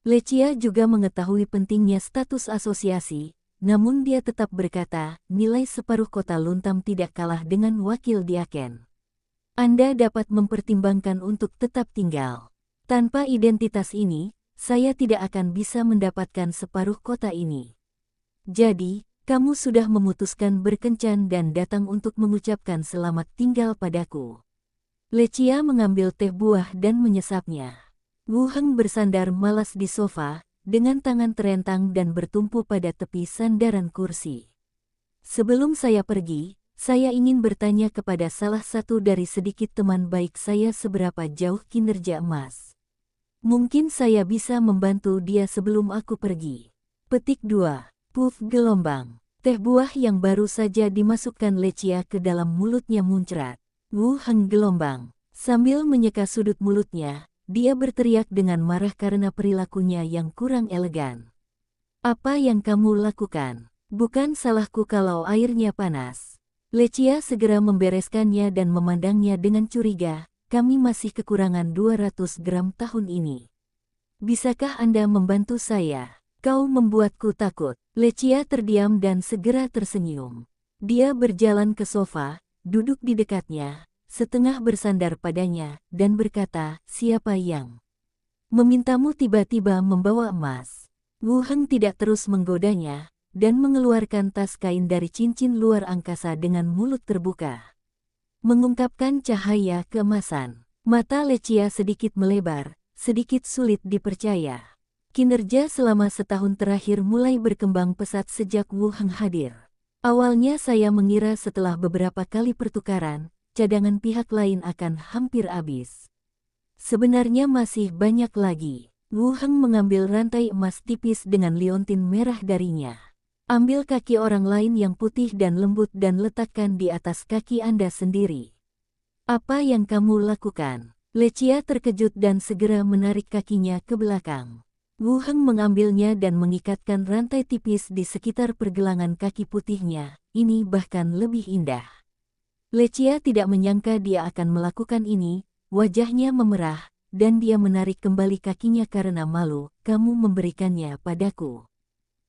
Lechia juga mengetahui pentingnya status asosiasi, namun dia tetap berkata, nilai separuh kota Luntam tidak kalah dengan wakil Diaken. Anda dapat mempertimbangkan untuk tetap tinggal. Tanpa identitas ini, saya tidak akan bisa mendapatkan separuh kota ini. Jadi, kamu sudah memutuskan berkencan dan datang untuk mengucapkan selamat tinggal padaku. Lechia mengambil teh buah dan menyesapnya. Wu Heng bersandar malas di sofa, dengan tangan terentang dan bertumpu pada tepi sandaran kursi. Sebelum saya pergi, saya ingin bertanya kepada salah satu dari sedikit teman baik saya seberapa jauh kinerja emas. Mungkin saya bisa membantu dia sebelum aku pergi. Petik 2. Puff gelombang. Teh buah yang baru saja dimasukkan Lechia ke dalam mulutnya muncrat. Wu Heng gelombang. Sambil menyeka sudut mulutnya, dia berteriak dengan marah karena perilakunya yang kurang elegan. Apa yang kamu lakukan? Bukan salahku kalau airnya panas. Lechia segera membereskannya dan memandangnya dengan curiga. Kami masih kekurangan 200 gram tahun ini. Bisakah Anda membantu saya? Kau membuatku takut. Lechia terdiam dan segera tersenyum. Dia berjalan ke sofa, duduk di dekatnya, setengah bersandar padanya, dan berkata, siapa yang memintamu tiba-tiba membawa emas? Wu Heng tidak terus menggodanya, dan mengeluarkan tas kain dari cincin luar angkasa dengan mulut terbuka, mengungkapkan cahaya keemasan. Mata Lechia sedikit melebar, sedikit sulit dipercaya. Kinerja selama setahun terakhir mulai berkembang pesat sejak Wu Heng hadir. Awalnya saya mengira setelah beberapa kali pertukaran, cadangan pihak lain akan hampir habis. Sebenarnya masih banyak lagi. Wu Heng mengambil rantai emas tipis dengan liontin merah darinya. Ambil kaki orang lain yang putih dan lembut dan letakkan di atas kaki Anda sendiri. Apa yang kamu lakukan? Lechia terkejut dan segera menarik kakinya ke belakang. Wu Heng mengambilnya dan mengikatkan rantai tipis di sekitar pergelangan kaki putihnya. Ini bahkan lebih indah. Lechia tidak menyangka dia akan melakukan ini, wajahnya memerah, dan dia menarik kembali kakinya karena malu. Kamu memberikannya padaku.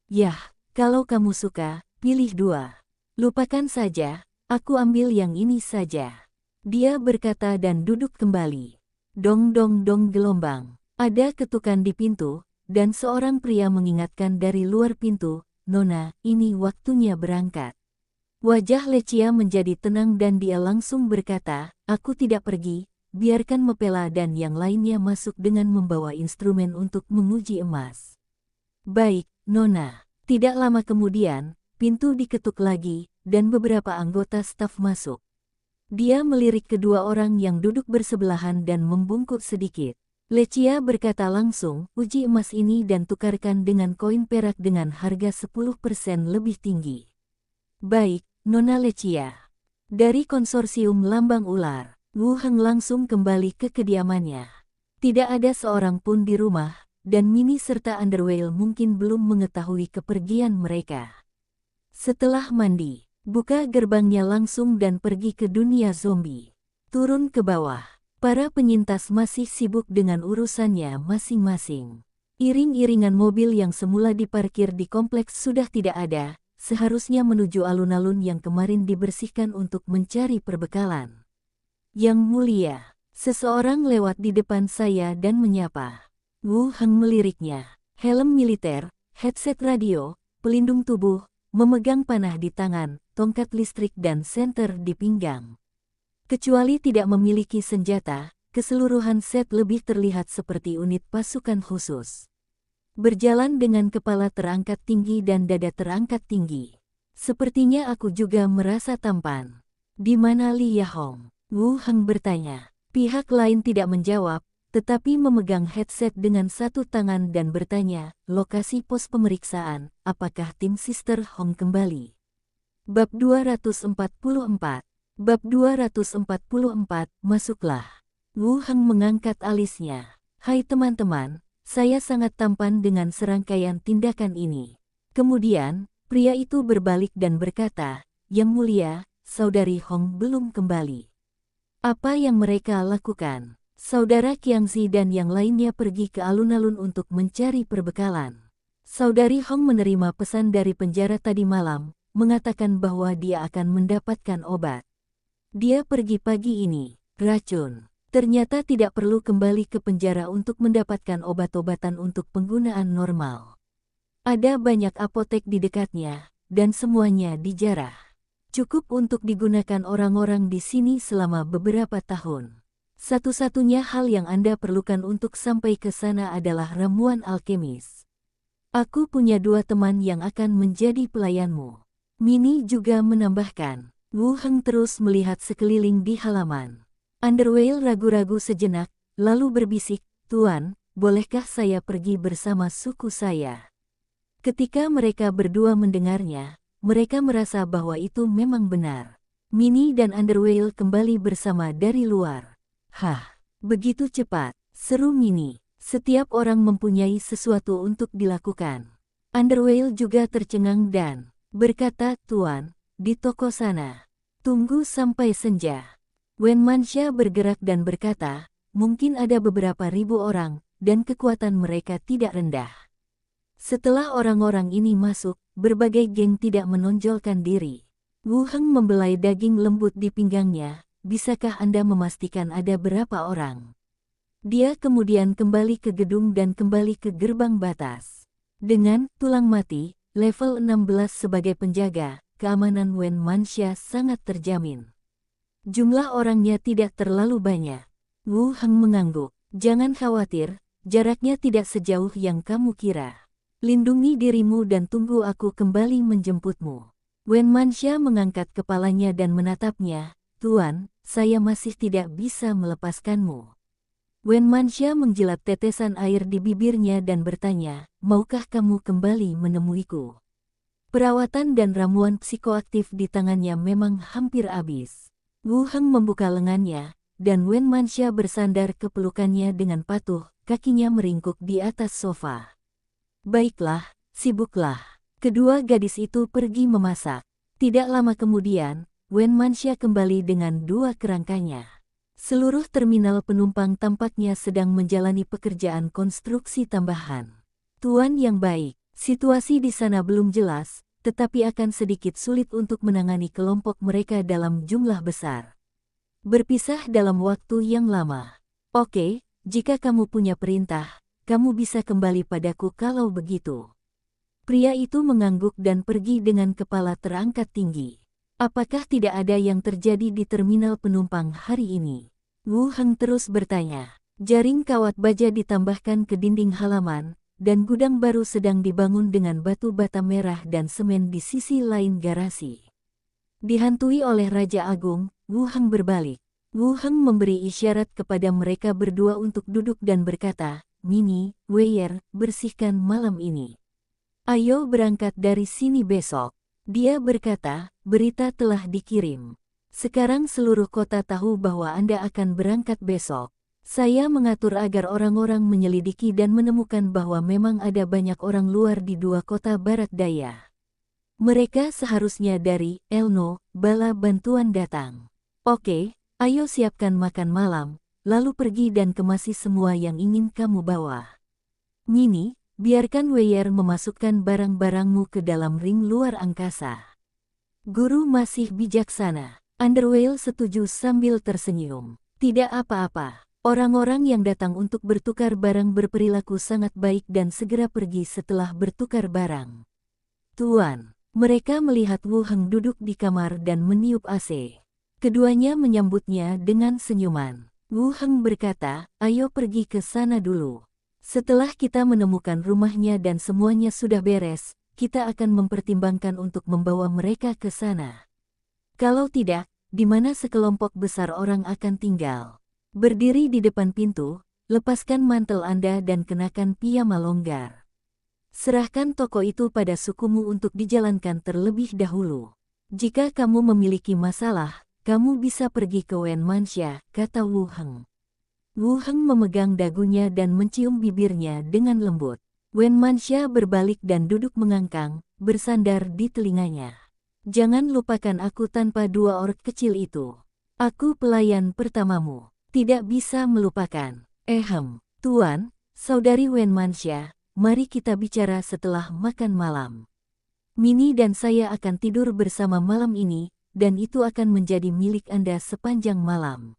Yah. Kalau kamu suka, pilih 2. Lupakan saja, aku ambil yang ini saja. Dia berkata dan duduk kembali. Dong dong dong gelombang. Ada ketukan di pintu, dan seorang pria mengingatkan dari luar pintu, Nona, ini waktunya berangkat. Wajah Lechia menjadi tenang dan dia langsung berkata, aku tidak pergi, biarkan Mepela dan yang lainnya masuk dengan membawa instrumen untuk menguji emas. Baik, Nona. Tidak lama kemudian, pintu diketuk lagi, dan beberapa anggota staf masuk. Dia melirik kedua orang yang duduk bersebelahan dan membungkuk sedikit. Lechia berkata langsung, uji emas ini dan tukarkan dengan koin perak dengan harga 10% lebih tinggi. Baik, Nona Lechia. Dari konsorsium Lambang Ular, Wu Heng langsung kembali ke kediamannya. Tidak ada seorang pun di rumah, dan Minnie serta Underwhale mungkin belum mengetahui kepergian mereka. Setelah mandi, buka gerbangnya langsung dan pergi ke dunia zombie. Turun ke bawah. Para penyintas masih sibuk dengan urusannya masing-masing. Iring-iringan mobil yang semula diparkir di kompleks sudah tidak ada, seharusnya menuju alun-alun yang kemarin dibersihkan untuk mencari perbekalan. Yang mulia, seseorang lewat di depan saya dan menyapa. Wu Heng meliriknya. Helm militer, headset radio, pelindung tubuh, memegang panah di tangan, tongkat listrik dan senter di pinggang. Kecuali tidak memiliki senjata, keseluruhan set lebih terlihat seperti unit pasukan khusus. Berjalan dengan kepala terangkat tinggi dan dada terangkat tinggi. Sepertinya aku juga merasa tampan. Di mana Li Yahong? Wu Heng bertanya. Pihak lain tidak menjawab, tetapi memegang headset dengan satu tangan dan bertanya, lokasi pos pemeriksaan, apakah tim Sister Hong kembali? Bab 244. Bab 244, masuklah. Wu Heng mengangkat alisnya. Hai teman-teman, saya sangat tampan dengan serangkaian tindakan ini. Kemudian, pria itu berbalik dan berkata, Yang mulia, Saudari Hong belum kembali. Apa yang mereka lakukan? Saudara Qiangzi dan yang lainnya pergi ke alun-alun untuk mencari perbekalan. Saudari Hong menerima pesan dari penjara tadi malam, mengatakan bahwa dia akan mendapatkan obat. Dia pergi pagi ini. Racun. Ternyata tidak perlu kembali ke penjara untuk mendapatkan obat-obatan untuk penggunaan normal. Ada banyak apotek di dekatnya, dan semuanya dijarah. Cukup untuk digunakan orang-orang di sini selama beberapa tahun. Satu-satunya hal yang Anda perlukan untuk sampai ke sana adalah ramuan alkemis. Aku punya 2 teman yang akan menjadi pelayanmu. Minnie juga menambahkan. Wu Heng terus melihat sekeliling di halaman. Underwhale ragu-ragu sejenak, lalu berbisik, Tuan, bolehkah saya pergi bersama suku saya? Ketika mereka berdua mendengarnya, mereka merasa bahwa itu memang benar. Minnie dan Underwhale kembali bersama dari luar. Hah, begitu cepat, seru Minnie. Setiap orang mempunyai sesuatu untuk dilakukan. Underwhale juga tercengang dan berkata, Tuan, di toko sana. Tunggu sampai senja. Wenmansha bergerak dan berkata, mungkin ada beberapa ribu orang, dan kekuatan mereka tidak rendah. Setelah orang-orang ini masuk, berbagai geng tidak menonjolkan diri. Wu Heng membelai daging lembut di pinggangnya, bisakah Anda memastikan ada berapa orang? Dia kemudian kembali ke gedung dan kembali ke gerbang batas. Dengan tulang mati, level 16 sebagai penjaga, keamanan Wenmansha sangat terjamin. Jumlah orangnya tidak terlalu banyak. Wu Heng mengangguk. Jangan khawatir, jaraknya tidak sejauh yang kamu kira. Lindungi dirimu dan tunggu aku kembali menjemputmu. Wenmansha mengangkat kepalanya dan menatapnya. Tuan, saya masih tidak bisa melepaskanmu. Wenmansha menjilat tetesan air di bibirnya dan bertanya, maukah kamu kembali menemuiku? Perawatan dan ramuan psikoaktif di tangannya memang hampir habis. Wu Heng membuka lengannya, dan Wenmansha bersandar ke pelukannya dengan patuh, kakinya meringkuk di atas sofa. Baiklah, sibuklah. Kedua gadis itu pergi memasak. Tidak lama kemudian, Wenmansha kembali dengan dua kerangkanya. Seluruh terminal penumpang tampaknya sedang menjalani pekerjaan konstruksi tambahan. Tuan yang baik, situasi di sana belum jelas, tetapi akan sedikit sulit untuk menangani kelompok mereka dalam jumlah besar. Berpisah dalam waktu yang lama. Oke, jika kamu punya perintah, kamu bisa kembali padaku kalau begitu. Pria itu mengangguk dan pergi dengan kepala terangkat tinggi. Apakah tidak ada yang terjadi di terminal penumpang hari ini? Wu Heng terus bertanya. Jaring kawat baja ditambahkan ke dinding halaman, dan gudang baru sedang dibangun dengan batu bata merah dan semen di sisi lain garasi. Dihantui oleh Raja Agung, Wu Heng berbalik. Wu Heng memberi isyarat kepada mereka berdua untuk duduk dan berkata, Minnie, Weyer, bersihkan malam ini. Ayo berangkat dari sini besok. Dia berkata, berita telah dikirim. Sekarang seluruh kota tahu bahwa Anda akan berangkat besok. Saya mengatur agar orang-orang menyelidiki dan menemukan bahwa memang ada banyak orang luar di dua kota barat daya. Mereka seharusnya dari Elno, bala bantuan datang. Oke, ayo siapkan makan malam. Lalu pergi dan kemasi semua yang ingin kamu bawa. Minnie, biarkan Weyer memasukkan barang-barangmu ke dalam ring luar angkasa. Guru masih bijaksana. Underwhale setuju sambil tersenyum. Tidak apa-apa. Orang-orang yang datang untuk bertukar barang berperilaku sangat baik dan segera pergi setelah bertukar barang. Tuan, mereka melihat Wu Heng duduk di kamar dan meniup AC. Keduanya menyambutnya dengan senyuman. Wu Heng berkata, ayo pergi ke sana dulu. Setelah kita menemukan rumahnya dan semuanya sudah beres, kita akan mempertimbangkan untuk membawa mereka ke sana. Kalau tidak, di mana sekelompok besar orang akan tinggal. Berdiri di depan pintu, lepaskan mantel Anda dan kenakan piyama longgar. Serahkan toko itu pada sukumu untuk dijalankan terlebih dahulu. Jika kamu memiliki masalah, kamu bisa pergi ke Wenmansha, kata Wu Heng. Wu Heng memegang dagunya dan mencium bibirnya dengan lembut. Wenmansha berbalik dan duduk mengangkang, bersandar di telinganya. Jangan lupakan aku tanpa dua ork kecil itu. Aku pelayan pertamamu. Tidak bisa melupakan. Tuan, saudari Wenmansha, mari kita bicara setelah makan malam. Minnie dan saya akan tidur bersama malam ini, dan itu akan menjadi milik Anda sepanjang malam.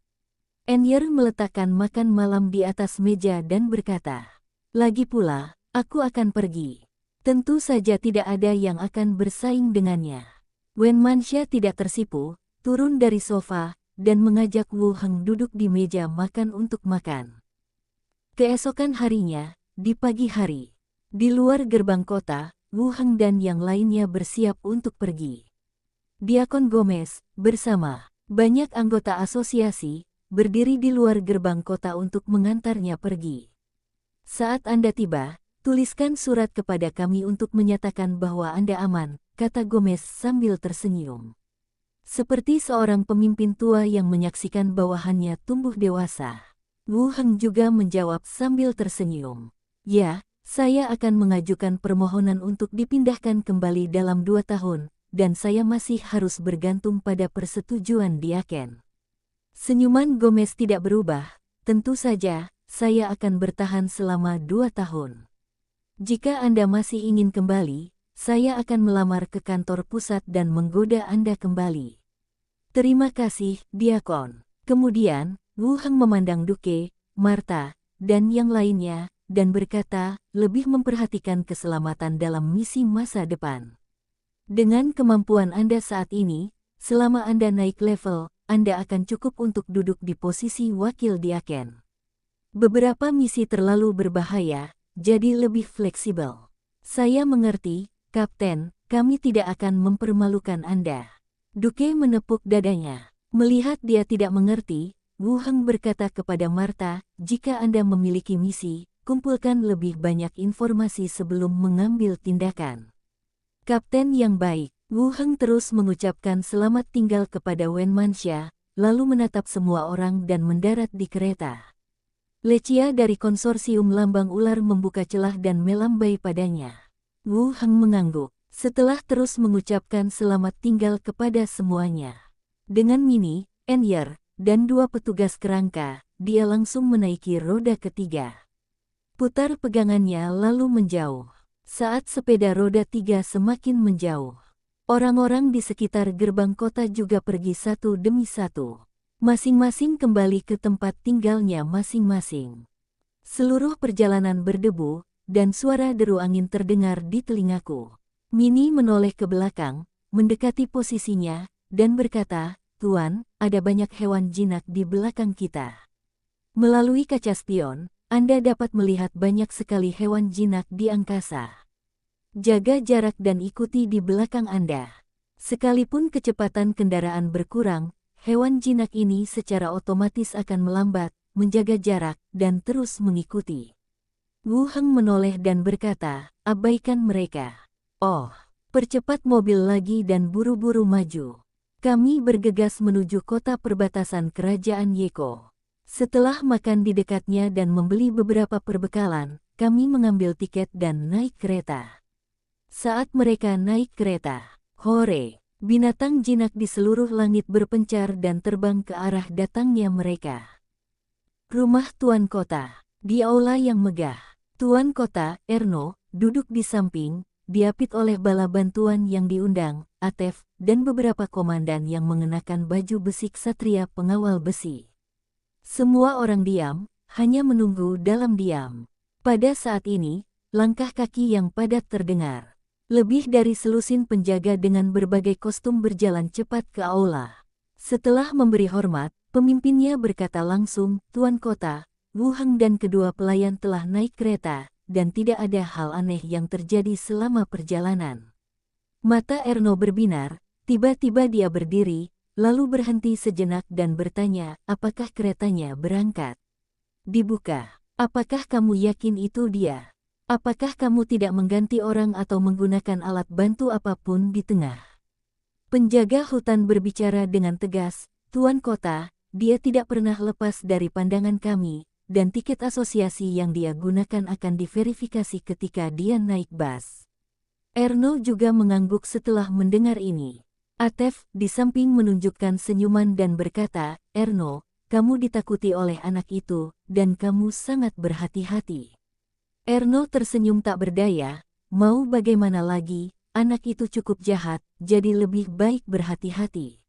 Enyer meletakkan makan malam di atas meja dan berkata, lagi pula, aku akan pergi. Tentu saja tidak ada yang akan bersaing dengannya. Wenmansha tidak tersipu, turun dari sofa, dan mengajak Wu Heng duduk di meja makan untuk makan. Keesokan harinya, di pagi hari, di luar gerbang kota, Wu Heng dan yang lainnya bersiap untuk pergi. Diakon Gomez, bersama banyak anggota asosiasi, berdiri di luar gerbang kota untuk mengantarnya pergi. Saat Anda tiba, tuliskan surat kepada kami untuk menyatakan bahwa Anda aman, kata Gomez sambil tersenyum. Seperti seorang pemimpin tua yang menyaksikan bawahannya tumbuh dewasa. Wu Heng juga menjawab sambil tersenyum. Ya, saya akan mengajukan permohonan untuk dipindahkan kembali dalam 2 tahun, dan saya masih harus bergantung pada persetujuan Diaken. Senyuman Gomez tidak berubah. Tentu saja, saya akan bertahan selama 2 tahun. Jika Anda masih ingin kembali, saya akan melamar ke kantor pusat dan menggoda Anda kembali. Terima kasih, Diakon. Kemudian, Wu Heng memandang Duke, Martha, dan yang lainnya, dan berkata, lebih memperhatikan keselamatan dalam misi masa depan. Dengan kemampuan Anda saat ini, selama Anda naik level, Anda akan cukup untuk duduk di posisi wakil Diaken. Beberapa misi terlalu berbahaya, jadi lebih fleksibel. Saya mengerti, Kapten, kami tidak akan mempermalukan Anda. Duke menepuk dadanya. Melihat dia tidak mengerti, Wu Heng berkata kepada Martha, jika Anda memiliki misi, kumpulkan lebih banyak informasi sebelum mengambil tindakan. Kapten yang baik, Wu Heng terus mengucapkan selamat tinggal kepada Wen Manxia, lalu menatap semua orang dan mendarat di kereta. Lecia dari konsorsium lambang ular membuka celah dan melambai padanya. Wu Heng mengangguk, setelah terus mengucapkan selamat tinggal kepada semuanya. Dengan Mini, Enyer, dan 2 petugas kerangka, dia langsung menaiki roda ketiga. Putar pegangannya lalu menjauh. Saat sepeda roda 3 semakin menjauh, orang-orang di sekitar gerbang kota juga pergi satu demi satu. Masing-masing kembali ke tempat tinggalnya masing-masing. Seluruh perjalanan berdebu, dan suara deru angin terdengar di telingaku. Mini menoleh ke belakang, mendekati posisinya, dan berkata, Tuan, ada banyak hewan jinak di belakang kita. Melalui kaca spion, Anda dapat melihat banyak sekali hewan jinak di angkasa. Jaga jarak dan ikuti di belakang Anda. Sekalipun kecepatan kendaraan berkurang, hewan jinak ini secara otomatis akan melambat, menjaga jarak, dan terus mengikuti. Wu Heng menoleh dan berkata, abaikan mereka. Oh, percepat mobil lagi dan buru-buru maju. Kami bergegas menuju kota perbatasan kerajaan Yeko. Setelah makan di dekatnya dan membeli beberapa perbekalan, kami mengambil tiket dan naik kereta. Saat mereka naik kereta, hore, binatang jinak di seluruh langit berpencar dan terbang ke arah datangnya mereka. Rumah Tuan Kota, di aula yang megah. Tuan Kota, Erno, duduk di samping, diapit oleh bala bantuan yang diundang, Atef, dan beberapa komandan yang mengenakan baju besi ksatria pengawal besi. Semua orang diam, hanya menunggu dalam diam. Pada saat ini, langkah kaki yang padat terdengar. Lebih dari selusin penjaga dengan berbagai kostum berjalan cepat ke aula. Setelah memberi hormat, pemimpinnya berkata langsung, Tuan Kota, Wu Heng dan kedua pelayan telah naik kereta, dan tidak ada hal aneh yang terjadi selama perjalanan. Mata Erno berbinar, tiba-tiba dia berdiri, lalu berhenti sejenak dan bertanya, apakah keretanya berangkat? Dibuka. Apakah kamu yakin itu dia? Apakah kamu tidak mengganti orang atau menggunakan alat bantu apapun di tengah? Penjaga hutan berbicara dengan tegas, Tuan Kota, dia tidak pernah lepas dari pandangan kami, dan tiket asosiasi yang dia gunakan akan diverifikasi ketika dia naik bus. Erno juga mengangguk setelah mendengar ini. Atef di samping menunjukkan senyuman dan berkata, Erno, kamu ditakuti oleh anak itu, dan kamu sangat berhati-hati. Erno tersenyum tak berdaya, mau bagaimana lagi, anak itu cukup jahat, jadi lebih baik berhati-hati.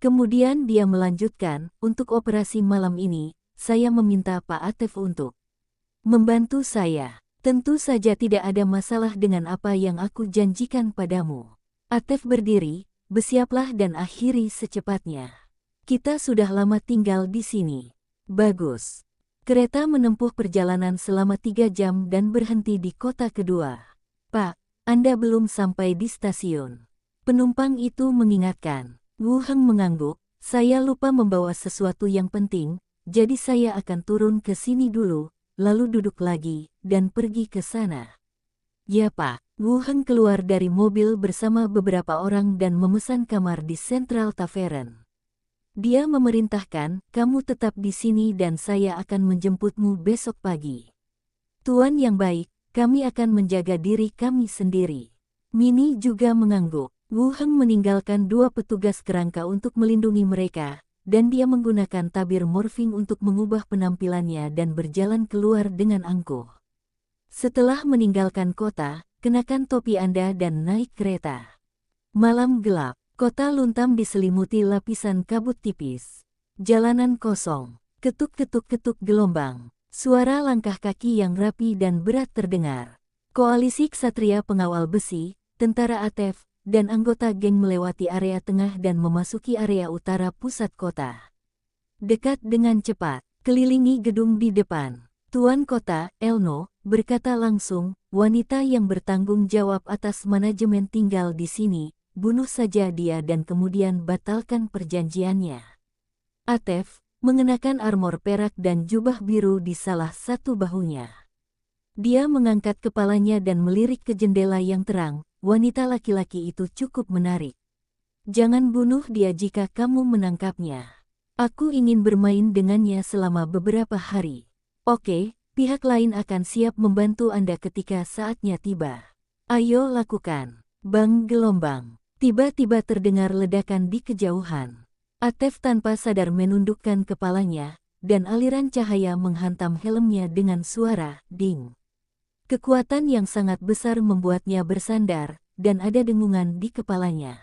Kemudian dia melanjutkan, untuk operasi malam ini, saya meminta Pak Atef untuk membantu saya. Tentu saja tidak ada masalah dengan apa yang aku janjikan padamu. Atef berdiri, bersiaplah dan akhiri secepatnya. Kita sudah lama tinggal di sini. Bagus. Kereta menempuh perjalanan selama 3 jam dan berhenti di kota kedua. Pak, Anda belum sampai di stasiun. Penumpang itu mengingatkan. Wu Heng mengangguk, saya lupa membawa sesuatu yang penting, jadi saya akan turun ke sini dulu, lalu duduk lagi, dan pergi ke sana. Ya Pak, Wu Heng keluar dari mobil bersama beberapa orang dan memesan kamar di Central Tavern. Dia memerintahkan, kamu tetap di sini dan saya akan menjemputmu besok pagi. Tuan yang baik, kami akan menjaga diri kami sendiri. Mini juga mengangguk. Wu Heng meninggalkan 2 petugas kerangka untuk melindungi mereka, dan dia menggunakan tabir morfing untuk mengubah penampilannya dan berjalan keluar dengan angkuh. Setelah meninggalkan kota, kenakan topi Anda dan naik kereta. Malam gelap, kota Luntam diselimuti lapisan kabut tipis. Jalanan kosong, ketuk-ketuk-ketuk gelombang. Suara langkah kaki yang rapi dan berat terdengar. Koalisi ksatria pengawal besi, tentara ATEF, dan anggota geng melewati area tengah dan memasuki area utara pusat kota. Dekat dengan cepat, kelilingi gedung di depan. Tuan kota, Elno, berkata langsung, wanita yang bertanggung jawab atas manajemen tinggal di sini, bunuh saja dia dan kemudian batalkan perjanjiannya. Atef, mengenakan armor perak dan jubah biru di salah satu bahunya. Dia mengangkat kepalanya dan melirik ke jendela yang terang, wanita laki-laki itu cukup menarik. Jangan bunuh dia jika kamu menangkapnya. Aku ingin bermain dengannya selama beberapa hari. Oke, pihak lain akan siap membantu Anda ketika saatnya tiba. Ayo lakukan. Bang gelombang. Tiba-tiba terdengar ledakan di kejauhan. Atef tanpa sadar menundukkan kepalanya, dan aliran cahaya menghantam helmnya dengan suara ding. Kekuatan yang sangat besar membuatnya bersandar, dan ada dengungan di kepalanya.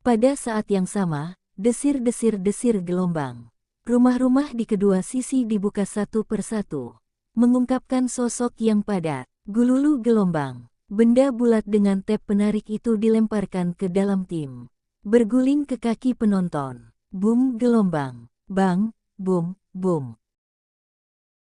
Pada saat yang sama, desir-desir-desir gelombang. Rumah-rumah di kedua sisi dibuka satu persatu, mengungkapkan sosok yang padat. Gululu gelombang. Benda bulat dengan tep penarik itu dilemparkan ke dalam tim. Berguling ke kaki penonton. Boom gelombang. Bang, boom, boom.